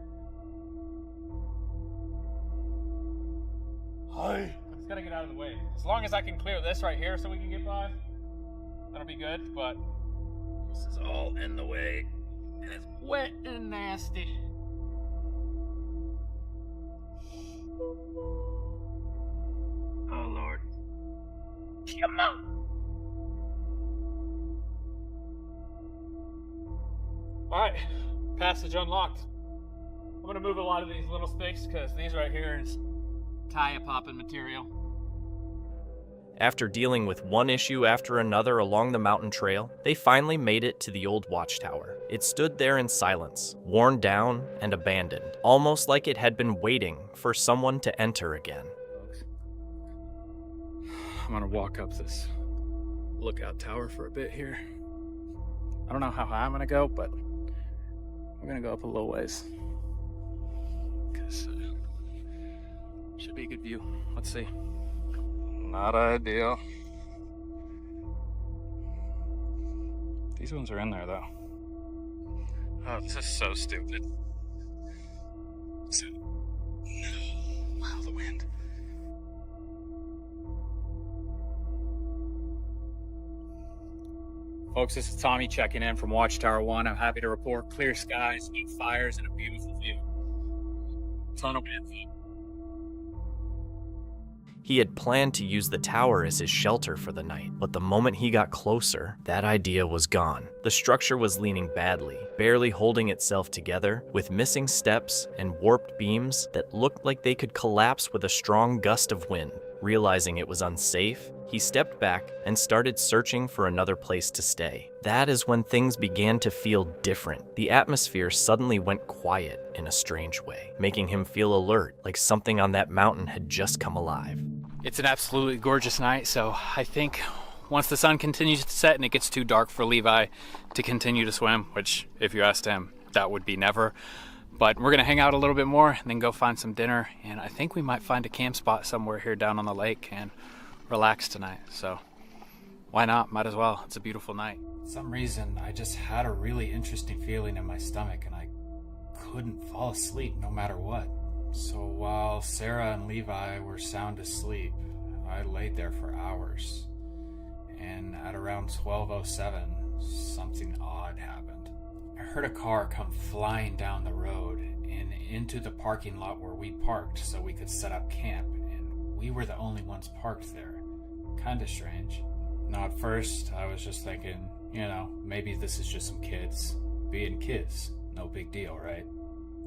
Hi. I just gotta get out of the way. As long as I can clear this right here so we can get by, that'll be good, but this is all in the way, and it's wet and nasty. Oh, Lord. Come on. Alright, passage unlocked. I'm gonna move a lot of these little sticks because these right here is tire popping material. After dealing with one issue after another along the mountain trail, they finally made it to the old watchtower. It stood there in silence, worn down and abandoned, almost like it had been waiting for someone to enter again. I'm gonna walk up this lookout tower for a bit here. I don't know how high I'm gonna go, but we're gonna go up a little ways. Because should be a good view. Let's see. Not ideal. These ones are in there though. Oh, this is so stupid. Wow, the wind. Folks, this is Tommy checking in from Watchtower 1. I'm happy to report clear skies, no fires, and a beautiful view. Ton of wind. He had planned to use the tower as his shelter for the night, but the moment he got closer, that idea was gone. The structure was leaning badly, barely holding itself together, with missing steps and warped beams that looked like they could collapse with a strong gust of wind. Realizing it was unsafe, he stepped back and started searching for another place to stay. That is when things began to feel different. The atmosphere suddenly went quiet in a strange way, making him feel alert, like something on that mountain had just come alive. It's an absolutely gorgeous night, so I think once the sun continues to set and it gets too dark for Levi to continue to swim, which if you asked him, that would be never. But we're gonna hang out a little bit more and then go find some dinner, and I think we might find a camp spot somewhere here down on the lake and relax tonight. So why not? Might as well. It's a beautiful night. For some reason, I just had a really interesting feeling in my stomach and I couldn't fall asleep no matter what. So while Sarah and Levi were sound asleep, I laid there for hours. And at around 12:07, something odd happened. I heard a car come flying down the road and into the parking lot where we parked so we could set up camp, and we were the only ones parked there. Kinda strange. Now at first, I was just thinking, maybe this is just some kids being kids. No big deal, right?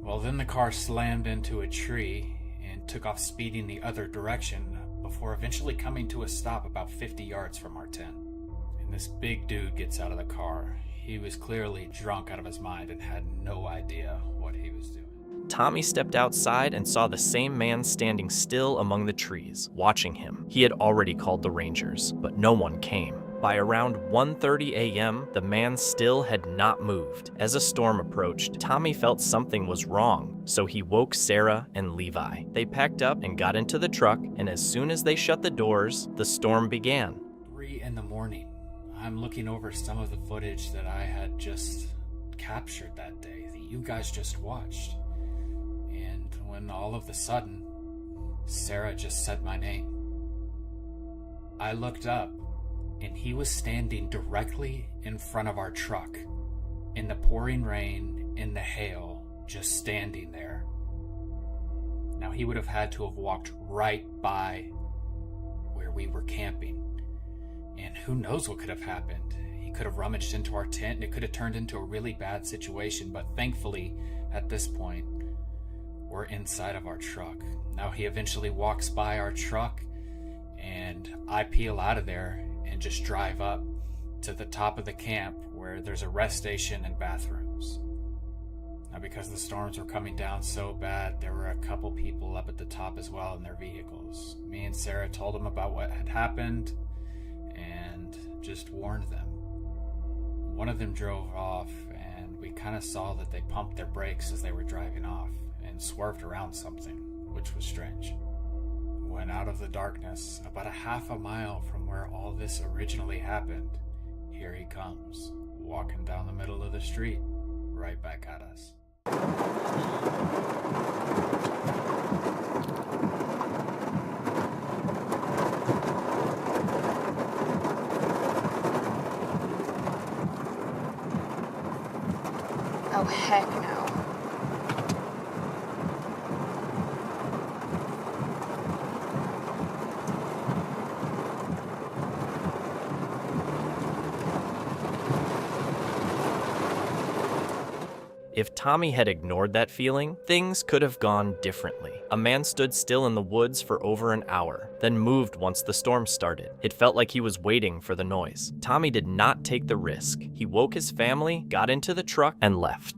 Well, then the car slammed into a tree and took off speeding the other direction before eventually coming to a stop about 50 yards from our tent. And this big dude gets out of the car. He was clearly drunk out of his mind and had no idea what he was doing. Tommy stepped outside and saw the same man standing still among the trees, watching him. He had already called the Rangers, but no one came. By around 1:30 a.m., the man still had not moved. As a storm approached, Tommy felt something was wrong, so he woke Sarah and Levi. They packed up and got into the truck, and as soon as they shut the doors, the storm began. 3 in the morning. I'm looking over some of the footage that I had just captured that day, that you guys just watched. And when all of a sudden, Sarah just said my name. I looked up, and he was standing directly in front of our truck, in the pouring rain, in the hail, just standing there. Now, he would have had to have walked right by where we were camping, and who knows what could have happened. He could have rummaged into our tent, and it could have turned into a really bad situation, but thankfully, at this point, we're inside of our truck. Now, he eventually walks by our truck, and I peel out of there and just drive up to the top of the camp where there's a rest station and bathrooms. Now, because the storms were coming down so bad, there were a couple people up at the top as well in their vehicles. Me and Sarah told them about what had happened and just warned them. One of them drove off, and we kind of saw that they pumped their brakes as they were driving off and swerved around something, which was strange. When out of the darkness, about a half a mile from where all this originally happened, here he comes, walking down the middle of the street, right back at us. Oh, heck no. If Tommy had ignored that feeling, things could have gone differently. A man stood still in the woods for over an hour, then moved once the storm started. It felt like he was waiting for the noise. Tommy did not take the risk. He woke his family, got into the truck, and left.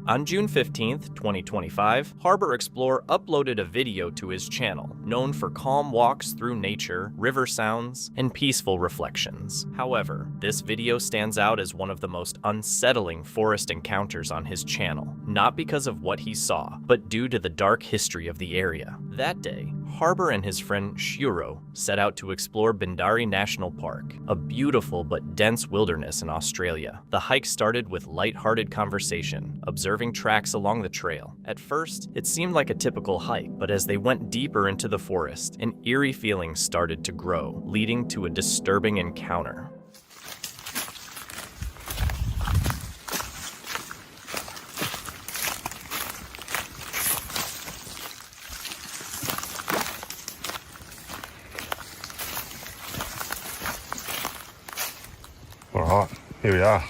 On June 15th, 2025, Harbor Explorer uploaded a video to his channel, known for calm walks through nature, river sounds, and peaceful reflections. However, this video stands out as one of the most unsettling forest encounters on his channel, not because of what he saw, but due to the dark history of the area. That day, Harbor and his friend Shuro set out to explore Bindari National Park, a beautiful but dense wilderness in Australia. The hike started with light-hearted conversation, observing tracks along the trail. At first, it seemed like a typical hike, but as they went deeper into the forest, an eerie feeling started to grow, leading to a disturbing encounter. Alright, here we are.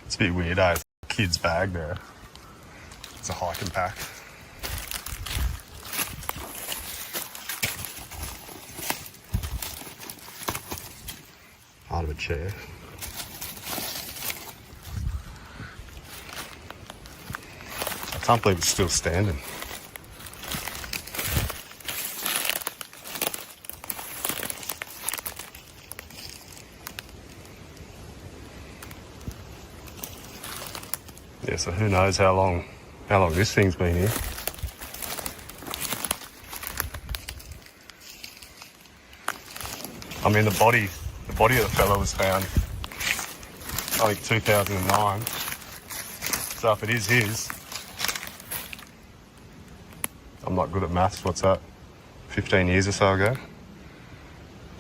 It's a bit weird, eh? Kid's bag there. It's a hiking pack. Part of a chair. I can't believe it's still standing. Yeah, so who knows how long this thing's been here. I mean, the body of the fella was found, I think, 2009. So if it is his, I'm not good at maths, what's that, 15 years or so ago?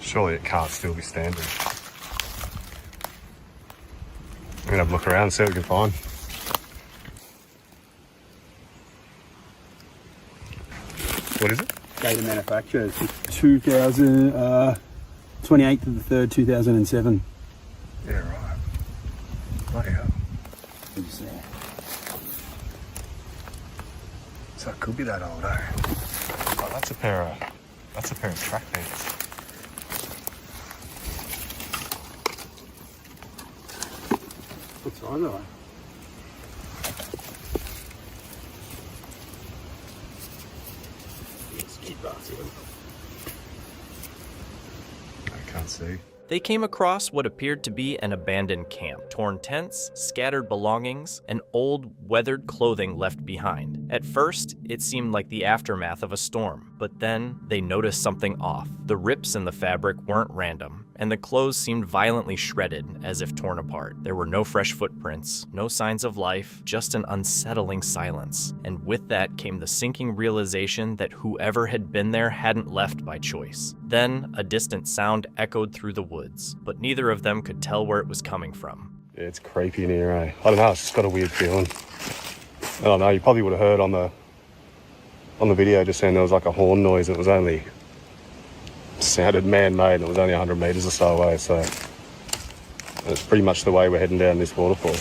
Surely it can't still be standing. I'm gonna have a look around and see what we can find. What is it? Date of manufacture, 2000, 28th of the 3rd, 2007. Yeah, right. Bloody hell. So it could be that old, eh? Oh, that's a pair of track pants. What size are they? see. They came across what appeared to be an abandoned camp. Torn tents, scattered belongings, and old, weathered clothing left behind. At first, it seemed like the aftermath of a storm, but then they noticed something off. The rips in the fabric weren't random, and the clothes seemed violently shredded, as if torn apart. There were no fresh footprints, no signs of life, just an unsettling silence. And with that came the sinking realization that whoever had been there hadn't left by choice. Then, a distant sound echoed through the woods, but neither of them could tell where it was coming from. Yeah, it's creepy in here, eh? I don't know, it's just got a weird feeling. I don't know, you probably would have heard on the video just saying there was like a horn noise. It was only sounded man-made and it was only 100 metres or so away, so it's pretty much the way we're heading down this waterfall.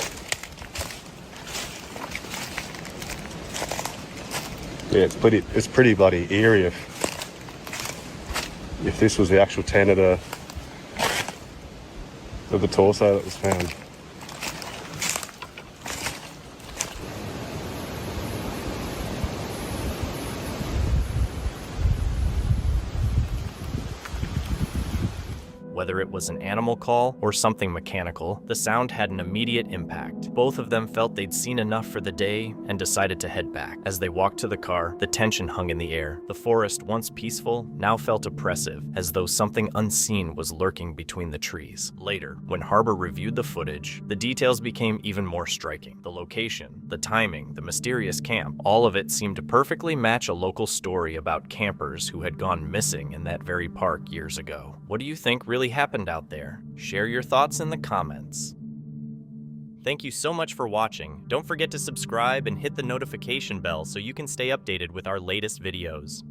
Yeah, it's pretty bloody eerie if this was the actual tent of the torso that was found. Whether it was an animal call or something mechanical, the sound had an immediate impact. Both of them felt they'd seen enough for the day and decided to head back. As they walked to the car, the tension hung in the air. The forest, once peaceful, now felt oppressive, as though something unseen was lurking between the trees. Later, when Harbor reviewed the footage, the details became even more striking. The location, the timing, the mysterious camp, all of it seemed to perfectly match a local story about campers who had gone missing in that very park years ago. What do you think really happened out there? Share your thoughts in the comments. Thank you so much for watching. Don't forget to subscribe and hit the notification bell so you can stay updated with our latest videos.